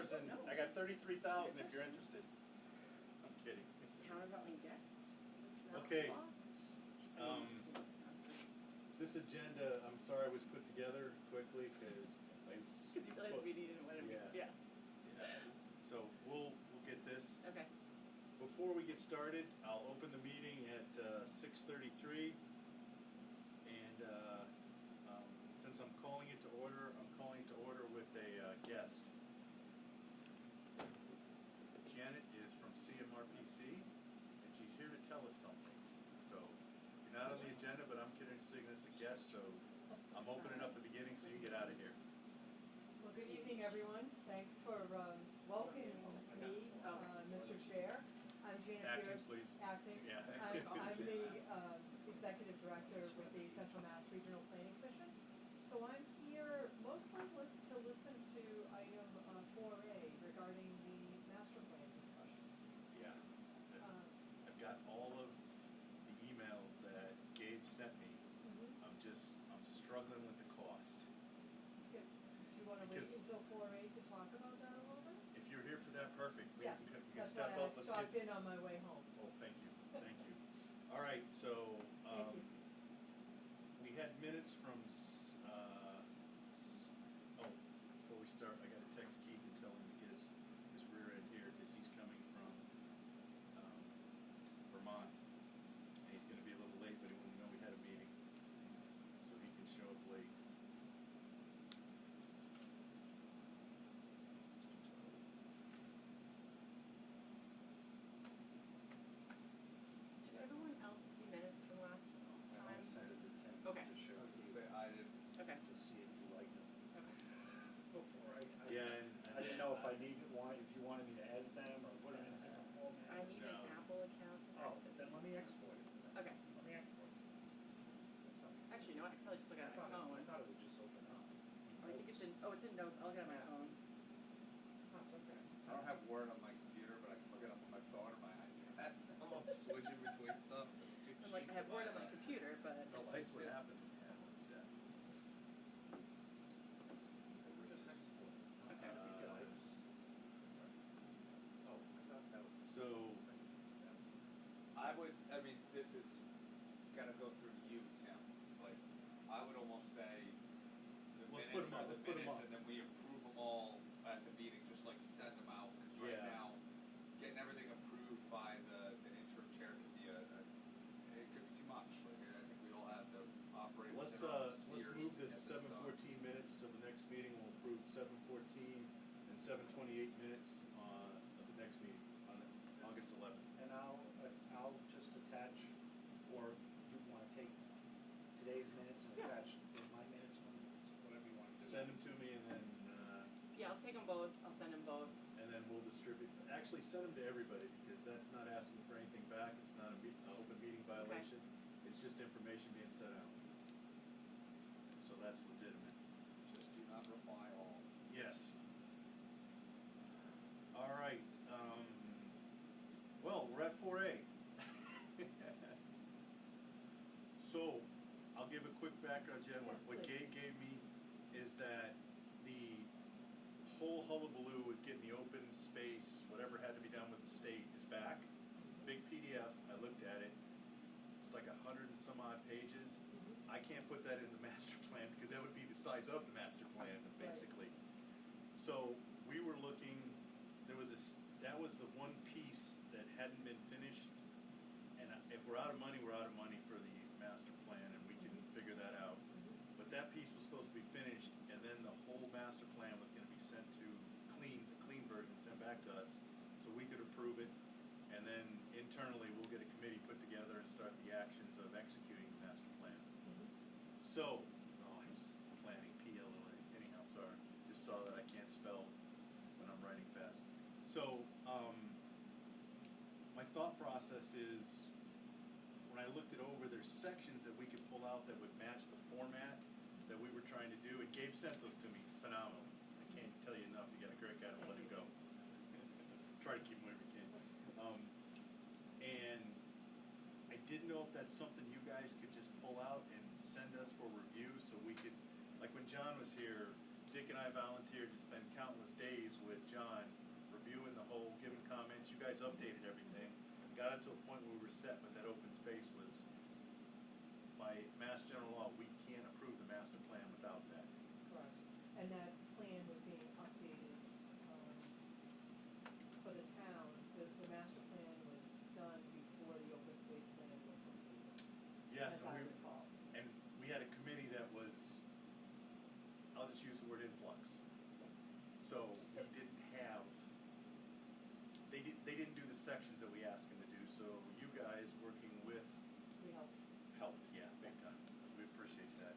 $33,000 and I got $33,000 if you're interested. I'm kidding. Town of Rutland guest is not Okay. blocked. This agenda, I'm sorry, was put together quickly because Because you realized we needed whatever. Yeah. So we'll get this. Okay. Before we get started, I'll open the meeting at 6:33, and since I'm calling it to order, I'm calling it to order with a guest. Janet is from CMRPC, and she's here to tell us something. So you're not on the agenda, but I'm considering this a guest, so I'm opening up the beginning so you can get out of here. Well, good evening, everyone. Thanks for welcoming me, Mr. Chair. I'm Janet Acting, Pierce. please. Acting. Yeah. I'm the Executive Director with the Central Mass Regional Planning Commission. So I'm here mostly to listen to item 4A regarding the master plan discussion. Yeah. I've got all of the emails that Gabe sent me. I'm struggling with the cost. Do you want to wait until 4A to talk about that a little bit? If you're here for that, perfect. Yes, we can that's step why up. I Let's stopped get... in on my way home. Oh, thank you. Thank you. All right, so Thank you. we had minutes from, before we start, I got to text Keith and tell him to get his rear end here because he's coming from Vermont. And he's going to be a little late, but he wouldn't know we had a meeting. So he can show up late. Did everyone else see minutes from last time? I sent it to Tim. Okay. To show you. Say I did. Okay. To see if you liked them. Okay. Before I didn't know if I if you wanted me to edit them or put them in a different format. I need an Apple account to Oh, access then let this. me export it. Okay. Let me export it. Actually, you know what? I could probably just look at it on my I phone. thought it would just open up. I think it's in. Oh, it's in notes. I'll look at it on my phone. Oh, it's okay. I don't have Word on my computer, but I can look it up on my phone or my iPad. I'm all switching between stuff. I'm like, I have Word on my computer, but. No, that's what happens when you have all this stuff. We're just export. Okay. Oh, I thought that was. So, This is gonna go through you, Tim. Like, I would almost say the Let's minutes put 'em up, are the let's put 'em minutes, up. and then we approve them all at the meeting, just like send them out. Because right Yeah. now, getting everything approved by the interim chair could be it could be too much. Like, I think we all have to operate let's within our move spheres to the get this done. 7:14 minutes till the next meeting. We'll approve 7:14 and 7:28 minutes of the next meeting on August 11th. And I'll just attach, or you want to take today's minutes and attach my minutes from whatever you want to do. Send them to me and then Yeah, I'll take them both. I'll send them both. we'll distribute. Actually, send them to everybody because that's not asking for anything back. It's not an open meeting violation. It's just information being sent out. So that's legitimate. Just do not reply all. Yes. All right. Well, we're at 4A. So, I'll give a quick background, Jen. Yes, What please. Gabe gave me is that the whole hullabaloo with getting the open space, whatever had to be done with the state, is back. It's a big PDF. I looked at it. It's like 100 and some odd pages. I can't put that in the master plan because that would be the size of the master plan, basically. So we were looking. That was the one piece that hadn't been finished. And if we're out of money, we're out of money for the master plan, and we can figure that out. But that piece was supposed to be finished, and then the whole master plan was going to be sent to the clean version, sent back to us, so we could approve it. And then internally, we'll get a committee put together and start the actions of executing the master plan. So, it's planning, PLOA. Anyhow, sorry. Just saw that I can't spell when I'm writing fast. So, my thought process is, when I looked it over, there's sections that we could pull out that would match the format that we were trying to do. And Gabe sent those to me. Phenomenal. I can't tell you enough. You got a great guy to let him go. Try to keep him wherever you can. And I didn't know if that's something you guys could just pull out and send us for review so we could, like when John was here, Dick and I volunteered to spend countless days with John, reviewing the whole, giving comments, you guys updated everything. Got it to a point where we were set, but that open space was, by Mass General Law, we can't approve the master plan without that. Correct. And that plan was being updated, for the town. The master plan was done before the open space plan was completed, Yes, as I and recall. we had a committee that was, I'll just use the word influx. So we didn't have, they didn't do the sections that we asked them to do, so you guys working with We helped. helped, yeah, big time. We appreciate that.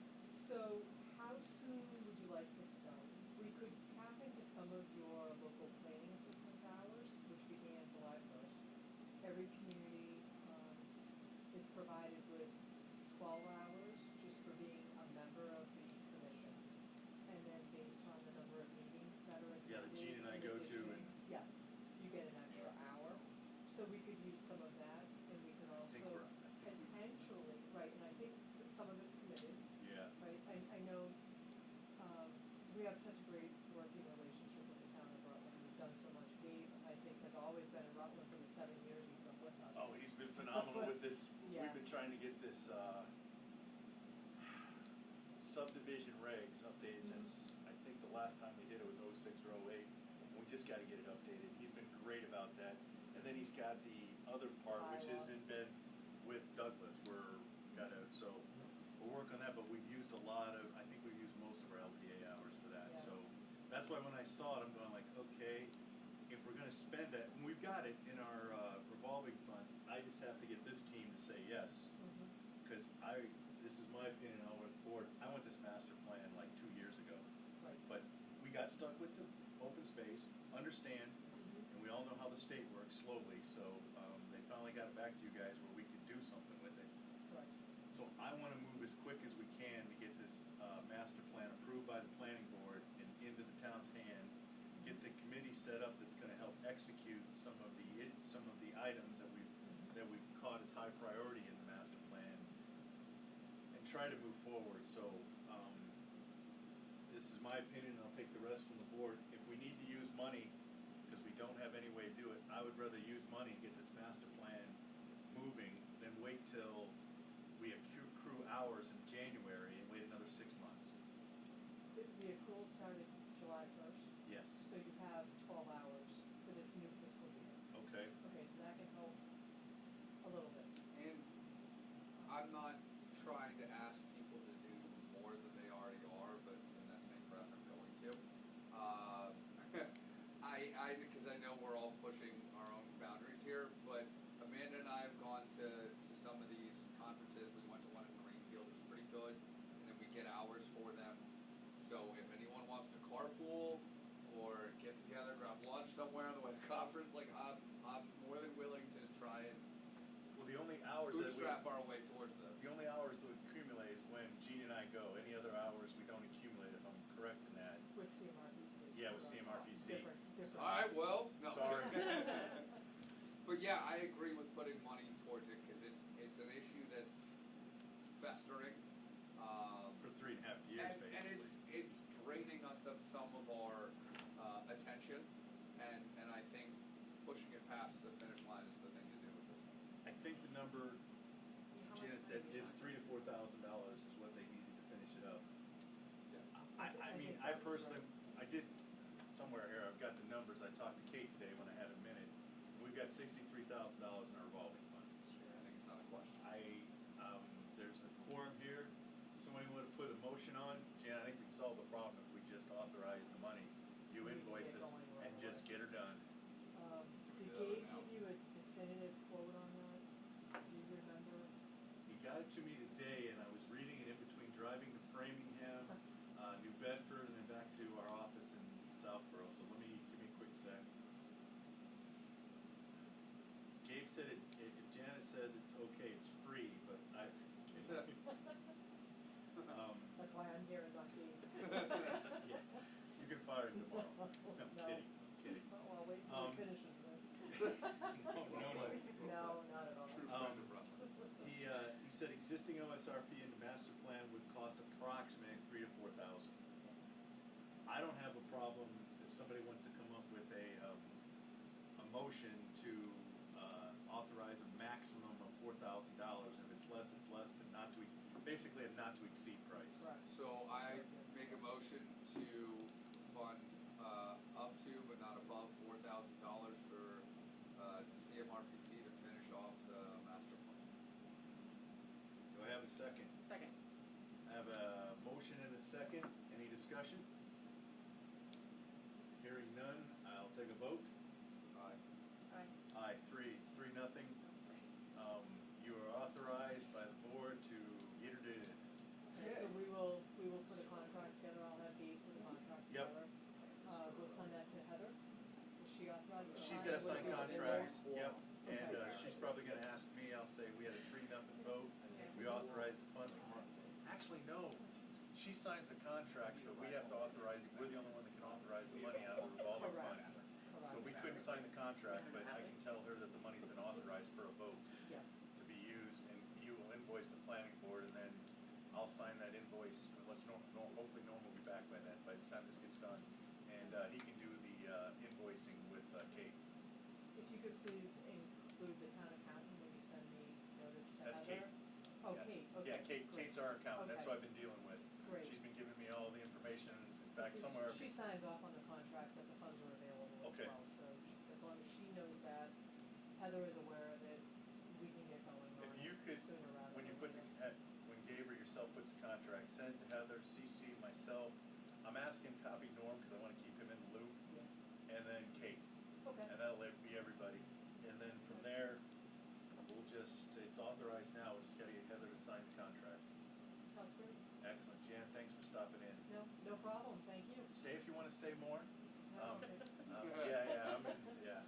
So how soon would you like this done? We could tap into some of your local planning assistance hours, which began July 1st. Every community is provided with 12 hours just for being a member of the commission. And then based on the number of meetings that are attended. Yeah, that Gene and I in go to addition, and- Yes, you get an extra hour. So we could use some of that, and we could I think also we're- potentially, right, and I think some of it's committed. Yeah, Right, I know, we have such a great working relationship with the town of Rutland, we've done so much. Gabe, I think, has always been in Rutland for the 7 years he's been with us. oh, he's been phenomenal with this, Yeah. we've been trying to get this, subdivision regs updated since, I think the last time we did it was 06 or 08. We just gotta get it updated, he's been great about that. And then he's got the other part, which Bylaw. hasn't been with Douglas, so we'll work on that, but we've used a lot of, I think we've used most of our LDA hours for that, Yeah. so. That's why when I saw it, I'm going like, okay, if we're gonna spend that, and we've got it in our, revolving fund, I just have to get this team to say yes. Mhm. Cause this is my opinion, I'll report, I want this master plan like 2 years ago. Right. But we got stuck with the open space, understand, Mhm. and we all know how the state works slowly, so, they finally got it back to you guys where we could do something with it. Correct. So I wanna move as quick as we can to get this, master plan approved by the planning board and into the town's hand. Get the committee set up that's gonna help execute some of the items that we've caught as high priority in the master plan. And try to move forward, so, this is my opinion, and I'll take the rest from the board. If we need to use money, cause we don't have any way to do it, I would rather use money and get this master plan moving than wait till we accrue hours in January and wait another 6 months. The accrual started July 1st, Yes, so you have 12 hours for this new fiscal year. okay, Okay, so that can help a little bit. And I'm not trying to ask people to do more than they already are, but in that same breath, I'm going to. Because I know we're all pushing our own boundaries here, but Amanda and I have gone to some of these conferences. We went to one in Greenfield, it was pretty good, and then we get hours for them. So if anyone wants to carpool or get together, grab lunch somewhere on the way to conference, like I'm more than willing to try and well, the only hours that we, bootstrap our way towards this. the only hours that we accumulate is when Gene and I go. Any other hours we don't accumulate, if I'm correct in that. With CMRPC. Yeah, with CMRPC. Different. Alright, well, no. Sorry. But yeah, I agree with putting money towards it, cause it's an issue that's festering, For 3.5 years, and basically. it's draining us of some of our, attention, and I think pushing it past the finish line is the thing to do with this. I think the number, How much Janet, money that are we is talking? $3,000 to $4,000 is what they needed to finish it up. Yeah. I mean, think I that's personally, right. I did, somewhere here, I've got the numbers, I talked to Kate today when I had a minute. We've got $63,000 in our revolving fund. Sure, I think it's not a question. There's a quorum here, somebody wanna put a motion on, Jan, I think we solve the problem if we just authorize the money. You We can invoice get us going right and just away. get her done. Did do that Gabe right now. give you a definitive quote on that? Do you remember? He got it to me today, and I was reading it in between driving to Framingham, New Bedford, and then back to our office in Southborough, so give me a quick sec. Gabe said if Janet says it's okay, it's free, but I, That's why I'm here and not Gabe. yeah, you can fire him tomorrow. No, No. kidding. Well, wait till he finishes this. No. No, not at all. True friend of Rutland. He said existing OSRP and the master plan would cost approximately $3,000 to $4,000. I somebody wants to come up with a motion to, authorize a maximum of $4,000, if it's less, but not to, basically a not to exceed price. Right. So I make a motion to fund, up to but not above $4,000 for, to CMRPC to finish off the master plan. Do I have a second? Second. I have a motion and a second. Any discussion? Hearing none, I'll take a vote. Aye. Aye. Aye, it's 3-0. You are authorized by the board to get it in. Okay, so we will put a contract together, I'll have Dee put a contract Yep. together. We'll send that to Heather. Is she authorized to sign? She's gotta Would sign it be the contracts, board? yep, and Okay. she's probably gonna ask me, I'll say, we had a 3-0 vote, we authorized the funds from our, actually, no, she signs the contracts, but we have to authorize, we're the only one that can authorize the money out of the revolving fund. Correct. So we couldn't sign the contract, but I can tell her that the money's been authorized per a vote Yes, to be used, and you will invoice the planning board, and then I'll sign that invoice, unless hopefully Norm will be back by then, by the time this gets done, and he can do the invoicing with Kate. if you could please include the town accountant when you send the notice to That's Heather. Kate. Oh, Yeah. Kate, okay. Yeah, great. Kate's our accountant, that's who Okay. I've been dealing with. Great. She's been giving me all the information, in fact, Because somewhere, she signs off on the contract that the funds are available as Okay. well, so as long as she knows that, Heather is aware of it, we can get going on if it you could, sooner rather when you than put the, later. when Gabe or yourself puts the contract, send it to Heather, CC myself. I'm asking copy Norm, because I wanna keep him in the loop, Yeah, and then Kate. okay, And that'll be everybody. And then from there, we'll just, it's authorized now, we'll just gotta get Heather to sign the contract. sounds great. Excellent. Jan, thanks for stopping in. No problem, thank you. Stay if you wanna stay more. No, Um, okay. yeah.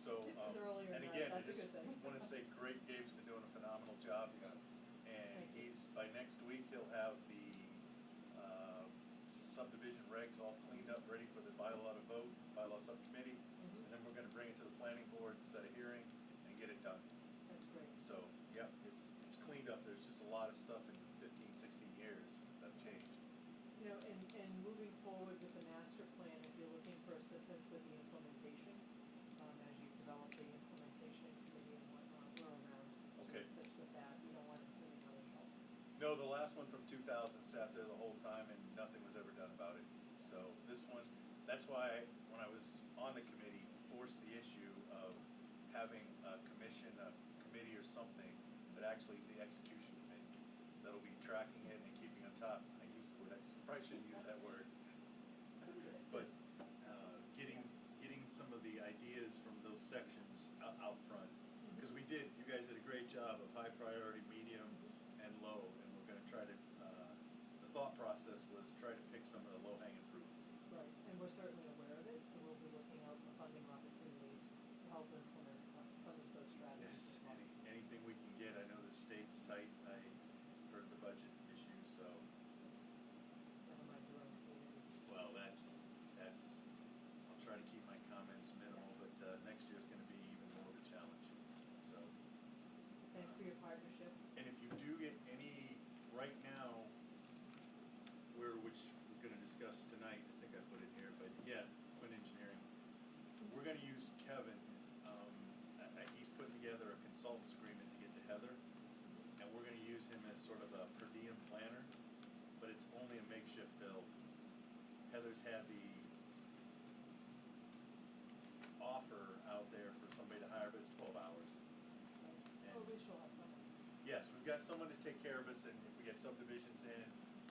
So, It's an earlier and night, again, I that's a just good thing. wanna say, great, Gabe's been doing a phenomenal job. Yes. And Thank you. he's, by next week, he'll have the, subdivision regs all cleaned up, ready for the bylaw to vote, bylaw subcommittee. Mhm. And then we're gonna bring it to the planning board, set a hearing, and get it done. That's great. So, yep, it's cleaned up, there's just a lot of stuff in 15, 16 years that changed. You know, and moving forward with the master plan, if you're looking for assistance with the implementation, as you develop the implementation committee and whatnot, we're around to Okay. assist with that. We don't want it sitting on the shelf. No, the last one from 2000 sat there the whole time and nothing was ever done about it. So this one, that's why when I was on the committee, forced the issue of having a commission, a committee or something that actually is the execution committee. That'll be tracking it and keeping on top. I used the word, probably shouldn't use that word. But getting some of the ideas from those sections out front. Because we did, you guys did a great job of high priority, medium, and low. And we're gonna try to, the thought process was try to pick some of the low hanging fruit. Right, and we're certainly aware of it, so we'll be looking out for funding opportunities to help implement some of those strategies. as well. Anything we can get. I know the state's tight. I heard the budget issues, so, Never mind your own community. well, that's, I'll try to keep my comments minimal, but, next year's gonna be even more of a challenge, so. Thanks for your partnership. And if you do get any, right now, which we're gonna discuss tonight, I think I put it here, but yeah, Quinn Engineering. We're gonna use Kevin, he's putting together a consultant's agreement to get to Heather. And we're gonna use him as sort of a per diem planner, but it's only a makeshift build. Heather's had the offer out there for somebody to hire, but it's 12 hours. Oh, we shall have someone. Yes, we've got someone to take care of us, and if we get subdivisions in,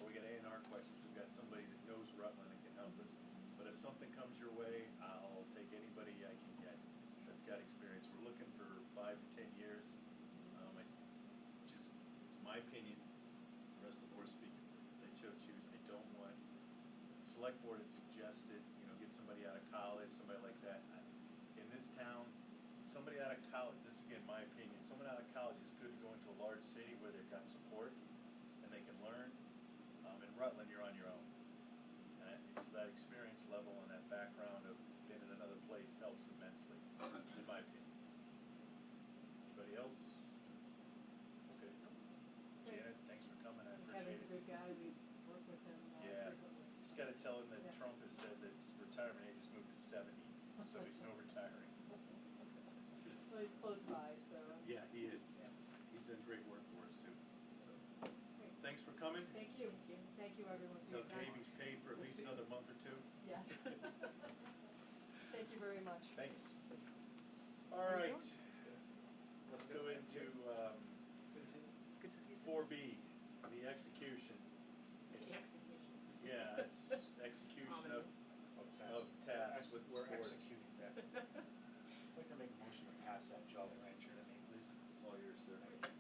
or we get A&R questions, we've got somebody that knows Rutland and can help us. But if something comes your way, I'll take anybody I can get that's got experience. We're looking for 5 to 10 years. It's my opinion, the rest of the board speaking, they choose. I don't want, the select board had suggested, get somebody out of college, somebody like that. In this town, somebody out of college, this is again my opinion, someone out of college is good to go into a large city where they've got support and they can learn. In Rutland, you're on your own. And so that experience level and that background of being in another place helps immensely, in my opinion. Anybody else? Okay. Great. Janet, thanks for coming, I Kevin's a appreciate it. good guy, we work with him Yeah. frequently. Just gotta tell him that Yeah. Trump has said that retirement age is 70, so he's no retiring. Well, he's close by, so. Yeah, he is. He's done great work for us too. So, Great. thanks for coming. Thank you. Thank you, everyone, for Tell your time. Dave he's paid for at least another month or two. Yes. Thank you very much. Thanks. All right. Let's go into Good to see you. Good to see you. 4B, the execution. The execution. Yeah, it's execution of tasks with We're sports. executing that. I'd like to make a motion to pass that Jolly Rancher to me, please. It's all yours, sir. Is it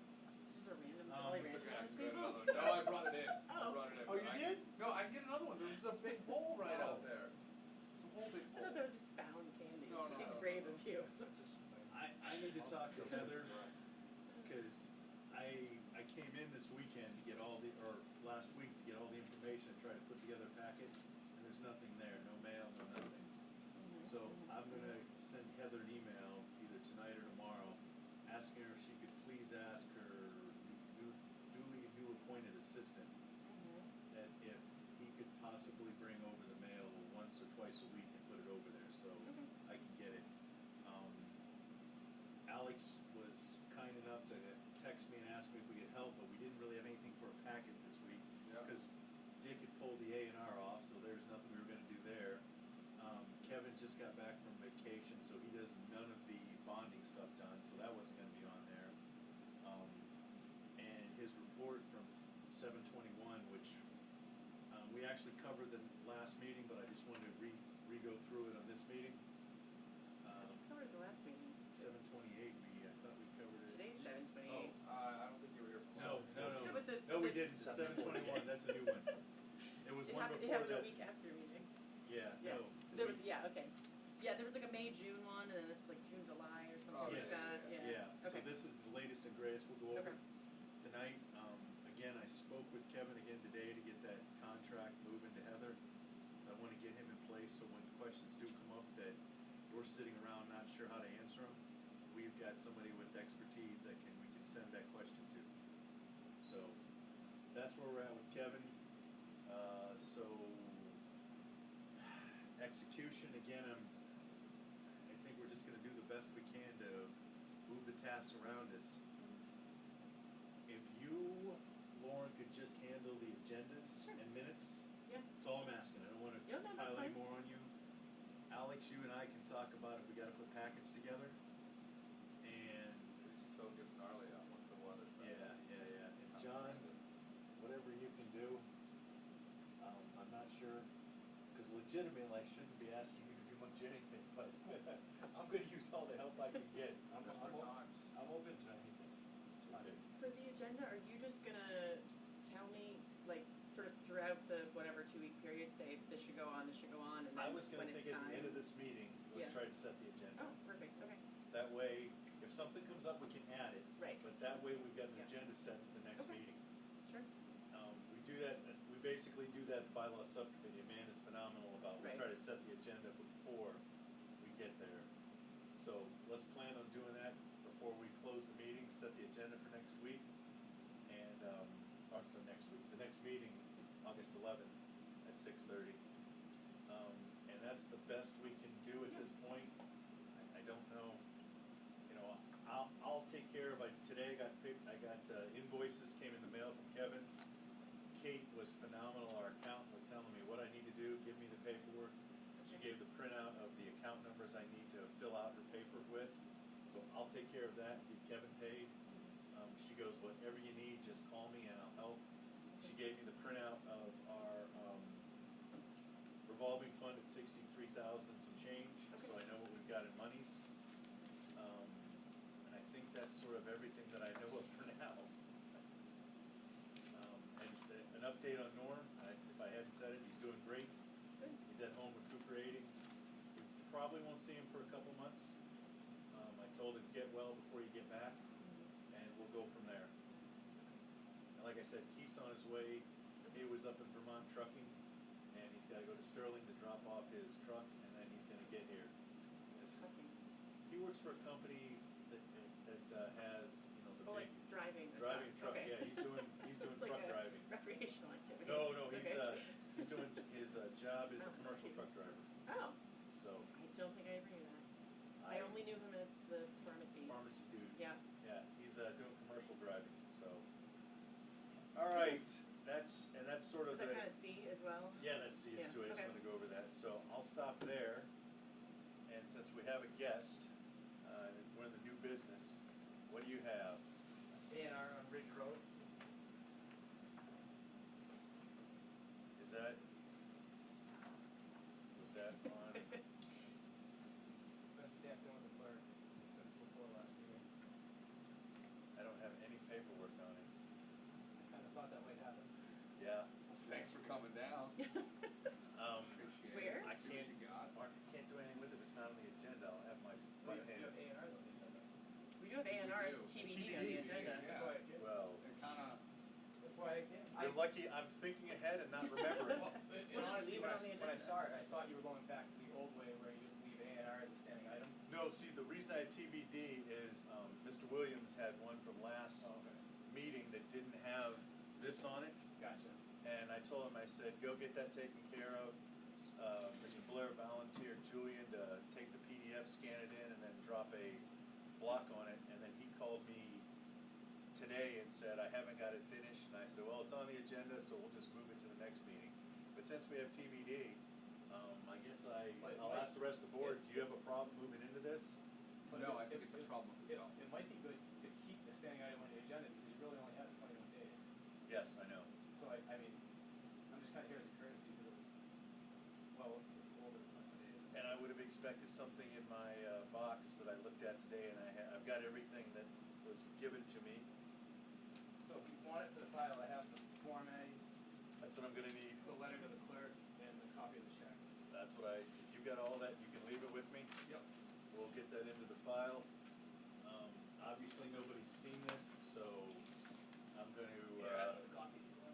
just a random Um, Jolly it's Rancher Okay, I on can the get table? another one. No, I brought it in. I Oh. brought it in. Oh, you I- did? No, I can get another one. There's a big bowl right Oh. out there. It's a whole big I bowl. thought that was just found candy. No, Just no, seemed no, brave no. of you. I need to talk to Heather, because I came in this weekend to get all the, or last week to get all the information, and try to put together a packet, and there's nothing there, no mail, no nothing. So I'm gonna send Heather an email either tonight or tomorrow, asking her if she could please ask her new appointed assistant that if he could possibly bring over the mail once or twice a week and put it over there, so I can get it. Alex was kind enough to text me and ask me if we could help, but we didn't really have anything for a packet this week, Yeah. because Dick had pulled the A&R off, so there's nothing we were gonna do there. Kevin just got back from vacation, so he does none of the bonding stuff done, so that wasn't gonna be on there. And his report from 7/21, which, we actually covered the last meeting, but I just wanted to re-go through it on this meeting. Covered the last meeting. 7/28, I thought we covered it. Today's Oh, 7/28. I don't think you were here for No, No, but the- no, we the- didn't, 7/21, that's a new one. It was It one happened, before a that. week after your meeting. Yeah, Yeah. no. So there was, yeah, okay. Yeah, there was like a May, June one, and then this was like June, July or something Oh, like yes, that, yeah. Yeah, so Okay. this is the latest and greatest we'll go over Okay. tonight. Again, I spoke with Kevin again today to get that contract moving to Heather. So I wanna get him in place, so when questions do come up that we're sitting around not sure how to answer them, we've got somebody with expertise that we can send that question to. So, that's where we're at with Kevin. So, execution, again, I think we're just gonna do the best we can to move the tasks around us. If you, Lauren, could just handle the agendas Sure. and minutes, Yeah. that's all I'm asking, I don't wanna Yeah, no, that's pile any fine. more on you. Alex, you and I can talk about if we gotta put packets together, and, It's until it gets gnarly out once the weather's better. yeah, and John, whatever you can do, I'm not sure, cause legitimately, I shouldn't be asking you to do much anything, but I'm gonna use all the help I can get. Just for times. I'm open to anything. It's fine. Okay. For the agenda, are you just gonna tell me, like, sort of throughout the whatever 2-week period, say this should go on, and I then was gonna when it's think at time? the end of this meeting, let's Yeah. try to set the agenda. Oh, perfect, okay, That way, if something comes up, we can add it, right, but that way we've got an Yeah. agenda set for the next Okay. meeting. sure. We do that, we basically do that bylaw subcommittee, Amanda's phenomenal about, we Right. try to set the agenda before we get there. So, let's plan on doing that before we close the meeting, set the agenda for next week, and, next week, the next meeting, August 11th, at 6:30. And that's the best we can do at Yeah. this point. I don't know, I'll take care of, today I got invoices came in the mail from Kevin. Kate was phenomenal, our accountant was telling me what I need to do, give me the paperwork. She gave the printout of the account numbers I need to fill out her paper with. So I'll take care of that, get Kevin paid. She goes, whatever you need, just call me and I'll help. She gave me the printout of our revolving fund at 63,000 and some change, so I know what we've got in monies. And I think that's sort of everything that I know of for now. And an update on Norm, if I hadn't said it, he's doing great. Good. He's at home recuperating. We probably won't see him for a couple months. I told him, get well before you get back, and we'll go from there. And like I said, Keith's on his way. He was up in Vermont trucking, and he's gotta go to Sterling to drop off his truck, and then he's gonna get here. It's trucking. He works for a company that has, the Oh, big like driving a driving truck, okay. yeah, he's doing It's truck like a driving. recreational activity. No, he's Okay. he's doing, his job is a Oh, commercial okay. truck driver, Oh, so. I Yeah. Yeah, he's doing commercial driving, so. All right, that's sort of Is the. that kind of C as well? Yeah, that's C, it's Yeah, 2A, I just okay. wanna go over that, so I'll stop there. And since we have a guest, we're in the new business, what do you have? ANR on Ridge Road. Is that, was that on, It's been stamped in with the clerk since before last meeting. I don't have any paperwork on it. I kinda thought that might happen. Yeah, Thanks for coming down. Appreciate Where? it. I See what can't, you got. Mark, I can't do anything with it, it's not on the agenda, I'll have my Well, butt you have handed. ANRs on the agenda. We do have ANRs, do. TBD on the TBD, agenda. yeah. That's why I came. Well, It kinda, That's why I came. you're lucky I'm thinking ahead and not remembering. Well, We'll and just honestly, leave it on the when I agenda. saw it, I thought you were going back to the old way where you just leave ANR as a standing item. No, see, the reason I had TBD is, Mr. Williams had one from last Oh, okay. meeting that didn't have this on it. Gotcha. And I told him, I said, go get that taken care of. Mr. Blair volunteered Julian to take the PDF, scan it in, and then drop a block on it. And then he called me today and said, I haven't got it finished. And I said, well, it's on the agenda, so we'll just move it to the next meeting. But since we have TBD, I guess I'll ask the rest of the board, do you have a problem moving into this? But no, I think it's a problem with It, Bill. it might be good to keep the standing item on the agenda because you really only have 21 days. Yes, I know. So I mean, I'm just kinda here as a courtesy because it's over than 21 days. And I would have expected something in my box that I looked at today, and I've got everything that was given to me. So if you want it for the file, I have the Form A, That's what I'm gonna need. the letter to the clerk, and the copy of the check. That's what if you've got all that, you can leave it with me. Yep. We'll get that into the file. Obviously, nobody's seen this, so I'm Yeah, I gonna, have a copy if you want.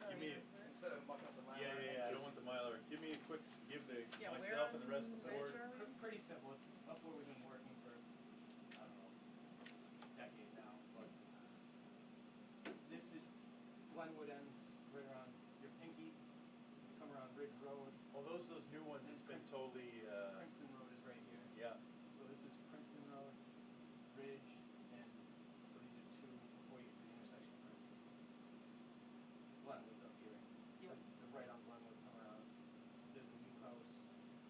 Oh, give me yeah. a- Instead of mucking up the line. I don't want the Mylar. Give me a quick, give Yeah, where myself and the rest of on the board. Ridge are we? Pretty simple, it's up where we've been working for, I don't know, a decade now, but this is, Glenwood ends right around your pinky, you come around Ridge Road, Oh, those new ones, it's been totally, Princeton Road is right here. yeah. So this is Princeton Road, Ridge, and so these are two before you get to the intersection of Princeton. Glenwood's up here. Yep. They're right on Glenwood, come around. There's a new house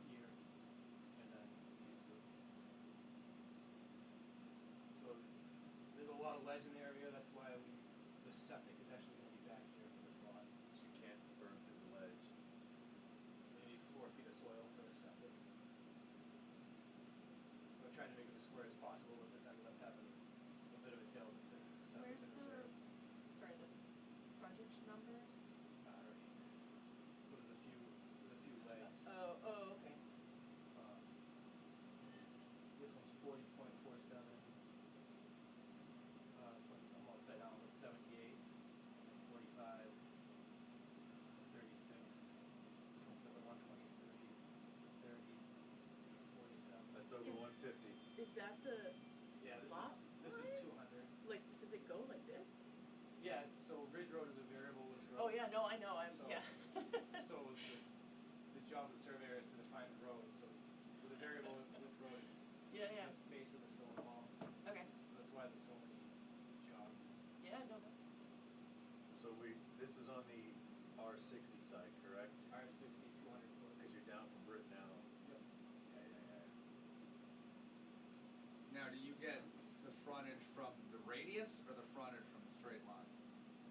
here, and then these two. So there's a lot of ledge in the area, that's why the septic is actually gonna be back here for this lot. So you can't burn through the ledge. They need 4 feet of soil for the septic. So I tried to make it as square as possible, but this ended up having a bit of a tail to fit the septic Where's in the, reserve. sorry, the frontage numbers? Right. So there's a few legs. Oh, okay. This one's 40.47. Plus I'm upside down, but 78, 45, 36. This one's got the 120, 30, 47. That's over Is- 150. Is that the, Yeah, lot this is line? 200. like, does it go like this? Yeah, so Ridge Road is a variable with road. Oh, yeah, no, I know, So- yeah. So the job of the surveyor is to define the road, so with a variable with road, it's Yeah, yeah, the face of the stone wall, okay. so that's why there's so many jobs. Yeah, no, that's, So this is on the R60 side, correct? R60, 200 foot. Because you're down from Britain now. Yep. Yeah. Now, do you get the frontage from the radius or the frontage from the straight line?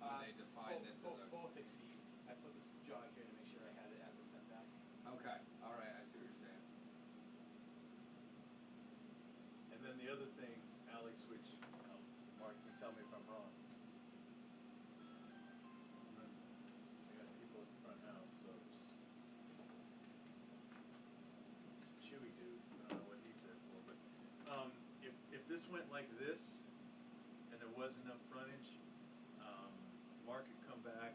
When they define this as a. Both exceed. I put this jog here to make sure I had it at the setback. Okay, alright, I see what you're saying. And then the other thing, Alex, which, Mark, you tell me if I'm wrong. I got people at the front house, so just. Chewy dude, I don't know what he's there for, but, if this went like this, and there was enough frontage, Mark could come back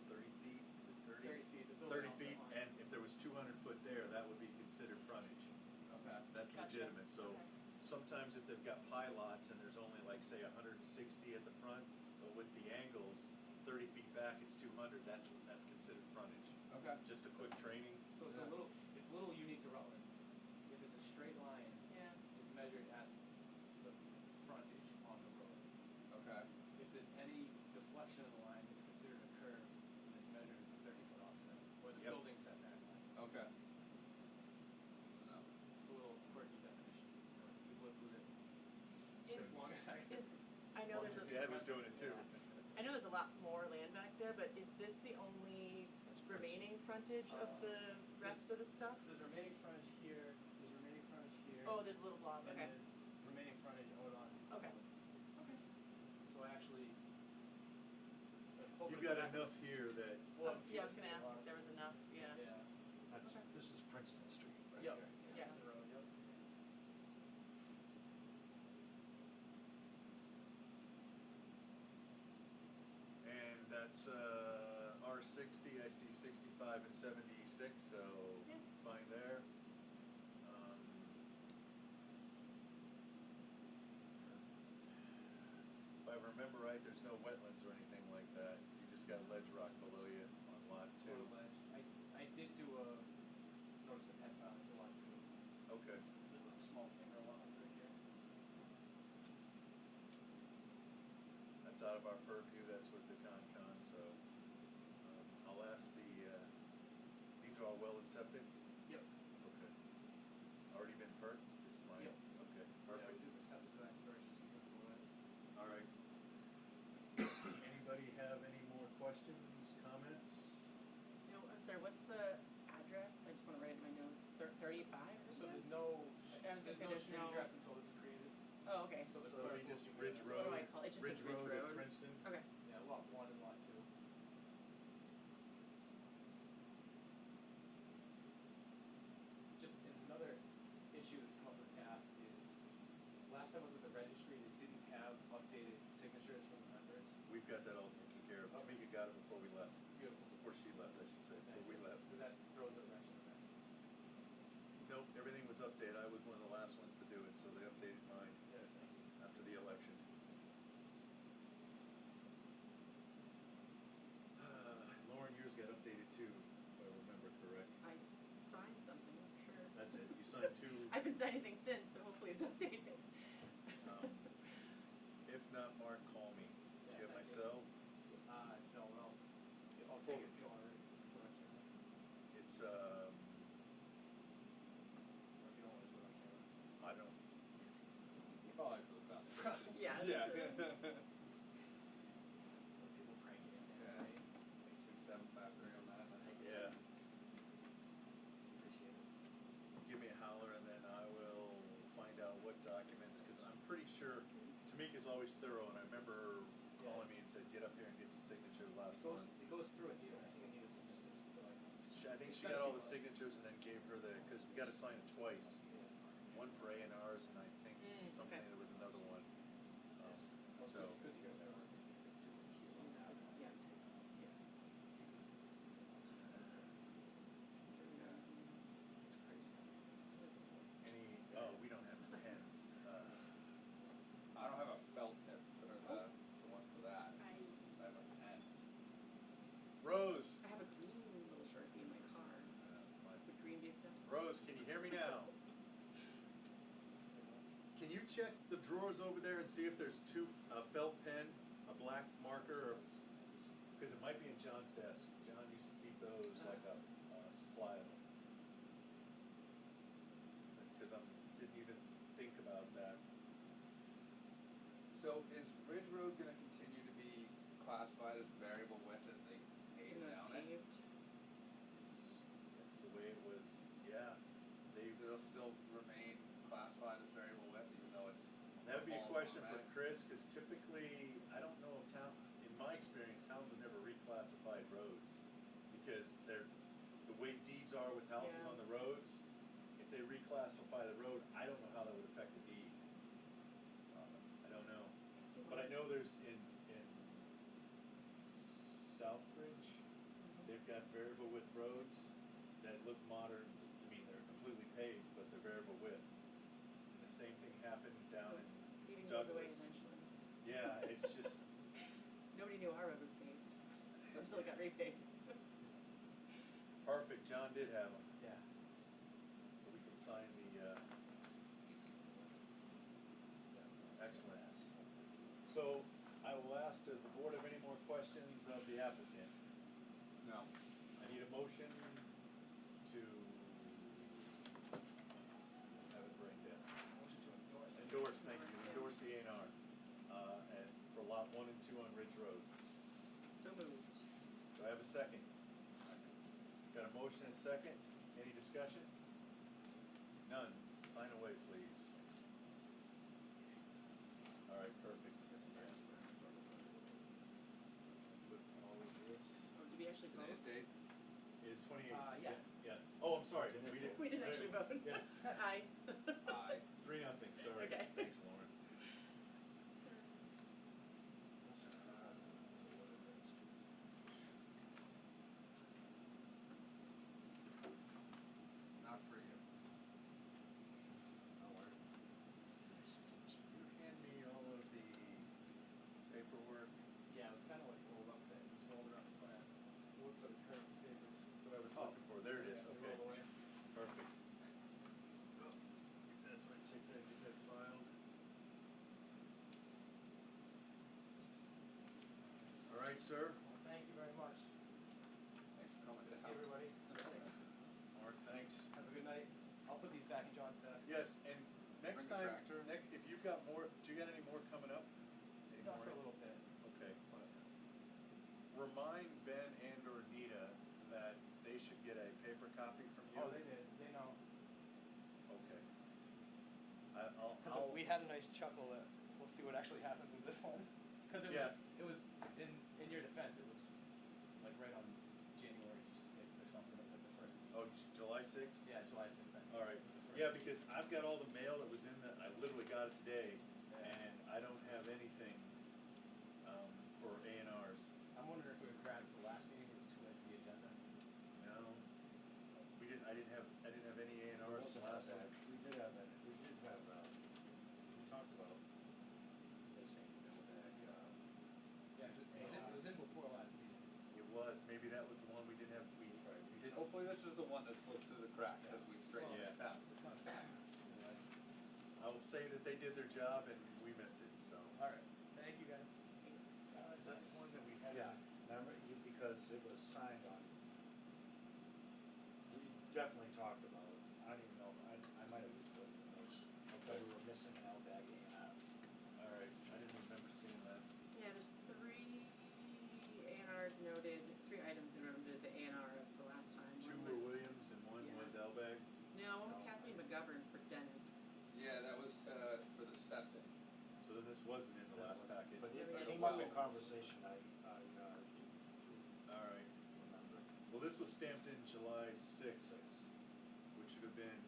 30 feet, is it 30? 30 feet, the building 30 also feet, line. and if there was 200 foot there, that would be considered frontage. Okay. That's Gotcha. legitimate, so Okay. sometimes if they've got pie lots and there's only like, say, 160 at the front, but with the angles, 30 feet back, it's 200, that's considered frontage. Okay. Just a quick training. So it's Yeah. a little unique to Rutland. If it's a straight line, yeah. it's measured at the frontage. Okay. If there's any deflection of the line, it's considered a curve, and it's measured at the 30-foot offset, or the Yep. building setback line. Okay. Good to know. It's a little quirky definition, but we've lived with it Is, as long as I can. I know there's a, Dad was doing it too. I know there's a lot more land back there, but is this the only remaining frontage of the rest of the stuff? There's remaining frontage here, there's remaining frontage here. Oh, there's a little blob, And okay. there's remaining frontage out on. Okay. Okay. So I actually. You've got enough here that, Well, Yeah, I was gonna ask if there was enough, yeah. Yeah. That's, Okay. this is Princeton Street right Yep. here. Yeah. That's the road, yep. and that's, R60, I see 65 and 76, so Yeah. fine there. If I remember right, there's no wetlands or anything like that, you just got ledge rock below you on lot 2. Total ledge. I did do a notice of intent filing for lot 2. Okay. There's a small finger lot right here. That's out of our purview, that's with the Concon, so, I'll ask these are all well accepted? Yep. Okay. Already been perked, just mine? Yep. Okay, Yeah, perfect. we do the septic designs first just because of the ledge. All right. Anybody have any more questions, comments? No, I'm sorry, what's the address? I just wanna write in my notes. 35 or So something? there's no, I was gonna say there's street no- address until this is created. Oh, okay. So the So clerk we will just give Ridge us- What Road, do I call it? It just says Ridge Road Road. at Princeton? Okay. Yeah, lot 1 and lot 2. Just another issue that's come up in the past is, last time I was at the registry, they didn't have updated signatures from the members. We've got that all taken care of. Tamika got it before we left, Beautiful. before she left, I should say, before we left. Because that throws a wrench in the mix. Nope, everything was updated. I was one of the last ones to do it, so they updated mine Yeah, thank you. after the election. Lauren, yours got updated too, if I remember correct. I signed something, for sure. That's it, you signed 2. I've been signing things since, so hopefully it's updated. Um, If not, Mark, call me. Do you have my thank you. cell? No, well, I'll take it if you want to put on camera. It's, Or if you don't want to put on camera. I don't, Probably for the best. Yeah, Yeah. People cranking his hands, Yeah. right? 6753 on that. yeah. Appreciate it. Give me a holler and then I will find out what documents, because I'm pretty sure Tamika's always thorough, and I remember calling me and said, get up here and get the signature last one. It goes through it here, I think it needed some decisions, so I think she got all the signatures and then gave her the, because we gotta sign it twice. One for ANRs and I think something, okay. there was another one. So, Good to hear that. Yeah. we don't have pens. I don't have a felt tip or the one for that. I I have a pen. Rose, have a green little Sharpie in my car. Would green be acceptable? Rose, can you hear me now? Can you check the drawers over there and see if there's 2, a felt pen, a black marker, or, because it might be in John's desk. John used to keep those like a supply of them. Because I didn't even think about that. So is Ridge Road gonna continue to be classified as variable width as they pave Even though down it's it? paved? That's the way it was, yeah. It'll still remain classified as variable width even though it's. That would be a all question for automatic? Chris, because typically, I don't know if in my experience, towns have never reclassified roads. Because the way deeds are with houses Yeah. on the roads, if they reclassify the road, I don't know how that would affect the deed. I don't know. But I know there's in Southbridge, they've got variable width roads that look modern. I mean, they're completely paved, but they're variable width. And the same thing happened down So in paving goes away Douglas. eventually. Yeah, it's just, Nobody knew our road was paved until it got repaved. perfect, John did have them, Yeah. so we can sign the, excellent. So, I will ask, does the board have any more questions of the applicant? No. I need a motion to have it break down. Motion to endorse. Endorse, thank you, Endorse, endorse yeah. the A&R, and for lot 1 and 2 on Ridge Road. So moved. Do I have a second? Got a motion and a second, any discussion? None, sign away, please. All right, perfect. Put all of this. Oh, did we actually vote? Today's date? Is 28. Yeah. Yeah. Oh, I'm sorry. Didn't We vote. We didn't actually vote. Yeah. Aye. Aye. 3-0, sorry. Okay. Thanks, Lauren. Not for you. No worries. You hand me all of the paperwork, Yeah, it was kind of like rolled up, saying, just rolled it up the plan. Look for the current papers. what I was looking for. There it is, Yeah, okay. roll away. Perfect. That's right, take that, get that filed. All right, sir. Well, thank you very much. Thanks for coming to See help. everybody. Mark, thanks. Have a good night. I'll put these back in John's desk. Yes, and next Bring the time, tractor. if you've got more, do you got any more coming up? Any Not more? for a little bit, Okay. but Remind Ben and or Nita that they should get a paper copy from you. oh, they did. They know. Okay. I'll, Because we had a nice chuckle that we'll see what actually happens in this one. Because Yeah. it was in your defense, it was like right on January 6th or something. It was like the first week. oh, July 6th? Yeah, July 6th. I think. All right. was the first Yeah, week. because I've got all the mail that was in the, I literally got it today, Yeah. and I don't have anything, for A&Rs. I'm wondering if we would grab it for the last meeting. It was too late for the agenda. No. I didn't have any A&Rs last that. week. We did have, we talked about missing Novak, Yeah, it was in before last meeting. It was, maybe that was the one we didn't have, we did. Hopefully this is the one that slipped through the cracks as we straighten Yeah. this out. It's not bad. I will say that they did their job and we missed it, so. All right. Thank you, guys. Is that the one that we had? yeah, remember, because it was signed on, we definitely talked about it. I don't even know, I might have just put it in the notes, but we were missing an L-bag A&R. All right, I didn't remember seeing that. Yeah, there's 3 A&Rs noted, 3 items noted at the A&R of the last time. 2 One were was- Williams and 1 yeah. was Elbag. No, one was No. Kathleen McGovern for Dennis. Yeah, that was for the septic. So then this wasn't in the last packet. But it Yeah, came well- up in conversation, I All right. remember. Well, this was stamped in July 6th, which should have been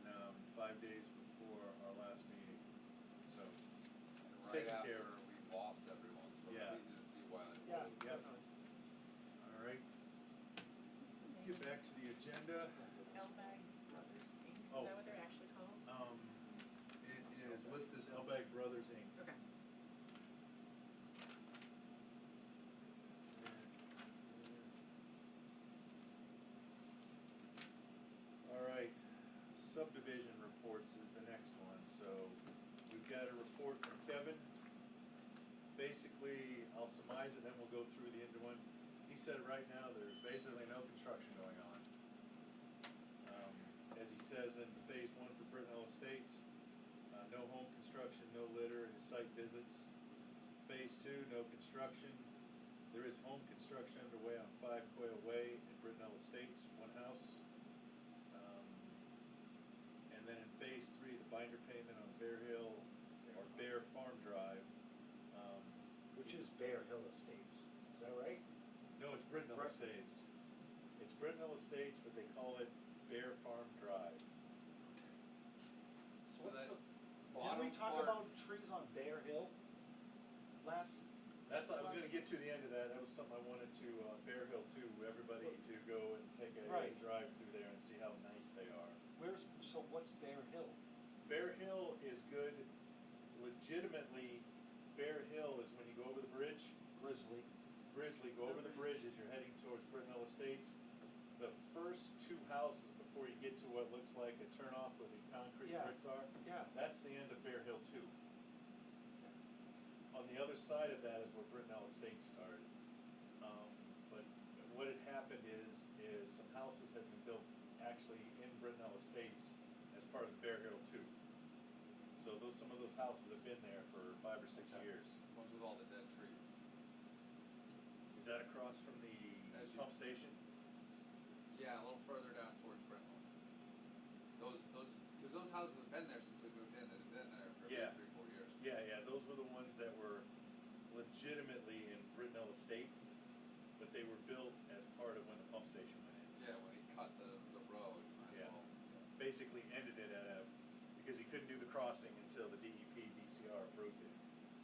5 days before our last meeting. So, And it's right taken after care of. we lost everyone, so Yeah. it's easy to see why. Yeah, Yep. definitely. All right, get back to the agenda. Elbag Brothers Inc. Is Oh. that what they're actually called? It is listed as Elbag Brothers Inc. Okay. All right, subdivision reports is the next one, so we've got a report from Kevin. Basically, I'll surmise it, then we'll go through the end ones. He said right now, there's basically no construction going on. As he says in phase 1 for Brittenell Estates, no home construction, no litter, and site visits. Phase 2, no construction. There is home construction underway on 5 Quail Way in Brittenell Estates, 1 house. And then in phase 3, the binder payment on Bear Hill, or Bear Farm Drive. Which is Bear Hill Estates, is that right? No, it's Brittenell Right. Estates. It's Brittenell Estates, but they call it Bear Farm Drive. So what's that the, didn't bottom we talk part- about trees on Bear Hill last? That's, I was gonna get to the end of that, that was something I wanted to, Bear Hill too, everybody to go and take a Right. drive through there and see how nice they are. So what's Bear Hill? Bear Hill is good, legitimately, Bear Hill is when you go over the bridge, Grizzly. go over the bridge as you're heading towards Brittenell Estates. The first 2 houses before you get to what looks like a turnoff where the concrete Yeah. bricks are, Yeah. that's the end of Bear Hill 2. on the other side of that is where Brittenell Estates started. But what had happened is some houses had been built actually in Brittenell Estates as part of Bear Hill 2. So some of those houses have been there for 5 or 6 years. Ones with all the dead trees. Is that across from the As you- pump station? Yeah, a little further down towards Brentwood. Because those houses have been there since we moved in, they've been there for Yeah. at least 3-4 years. Yeah, those were the ones that were legitimately in Brittenell Estates, but they were built as part of when the pump station went in. Yeah, when he cut the road, Yeah. well, Basically ended it because he couldn't do the crossing until the DEP, DCR approved it.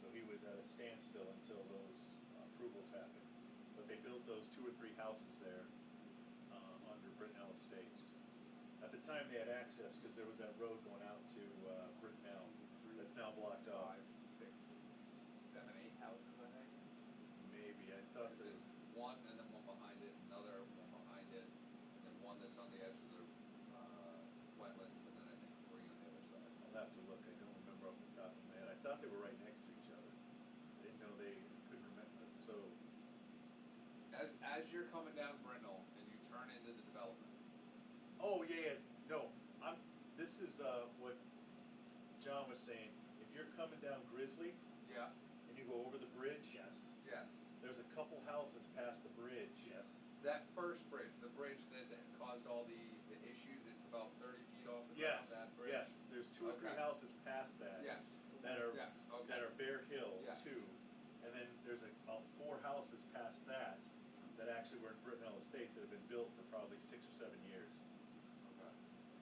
So he was at a standstill until those approvals happened. But they built those 2 or 3 houses there under Brittenell Estates. At the time they had access because there was that road going out to Brittenell that's now blocked off. 5, 6, 7, 8 houses, I think. Maybe, I thought there It's was, one and then one behind it, another one behind it, and then one that's on the edge of the wetlands, and then I think 3 on the other side. I'll have to look, I don't remember off the top of my head. I thought they were right next to each other. I didn't know they couldn't remember, so, As you're coming down Brindle and you turn into the development, oh, yeah, no, this is, what John was saying. If you're coming down Grizzly yeah, and you go over the bridge, Yes, yes. there's a couple houses past the bridge. yes. That first bridge, the bridge that caused all the issues, it's about 30 feet off the ground, Yes, that bridge? yes, there's 2 or 3 Okay. houses past that. Yes, That are, yes, okay. that are Bear Hill Yes. too. And then there's about 4 houses past that actually were in Brittenell Estates that have been built for probably 6 or 7 years. Okay.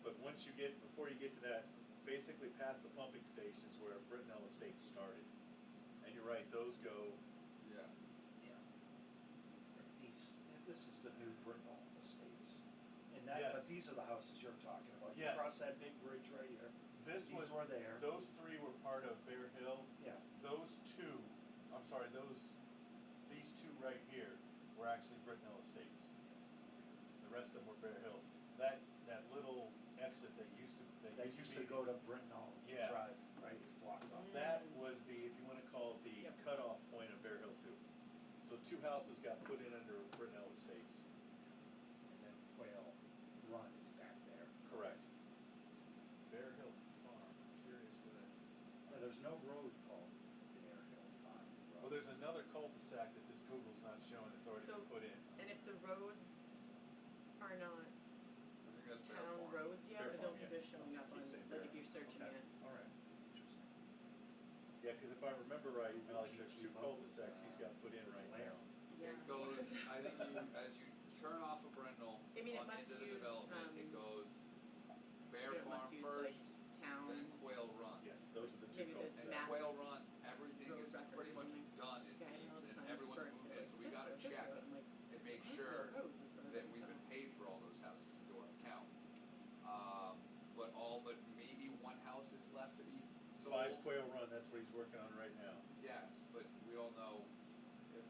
But before you get to that, basically past the pumping station is where Brittenell Estates started. And you're right, those go, Yeah. Yeah. This is the new Brittenell Estates. And Yes. but these are the houses you're talking about. You Yes. cross that big bridge right here. this These was, were there. those 3 were part of Bear Hill. Yeah, These 2 right here were actually Brittenell Estates. The rest of them were Bear Hill. That little exit that used to to go to Brittenell Yeah. Drive, right, is blocked off. That was if you wanna call it the Yep. cutoff point of Bear Hill 2. So 2 houses got put in under Brittenell Estates. And then Quail Run is back there. Correct. Bear Hill Farm, curious what that. There's no road called Bear Hill Farm Road. Well, there's another cul-de-sac that this Google's not showing, it's already been So- put in. And if the roads are not I think that's Bear town Farm. roads yet, Bear or Farm, they're yeah. showing up Keep on, saying like Bear. if you're searching Okay, it. all right, interesting. Yeah, cause if I remember right, Google Alex, there's keeps 2 up with, cul-de-sacs he's got put in right Blair. now. Yeah. It goes, I think as you turn off of Brindle, I mean, it on must into the use, development, it goes Bear It Farm must use first, like town, then Quail Run. Yes, those are the 2 Maybe the cul-de-sacs. map. Quail Run, everything road is record pretty or much something. done, it yeah, I know all seems, the and time, everyone's first, moved they're in, like, so we this gotta road, this check road. I'm like, and make I don't know sure the roads as far as I that can we've tell. been paid for all those houses into our account. But maybe 1 house is left to be sold. 5 Quail Run, that's what he's working on right now. Yes, but we all know if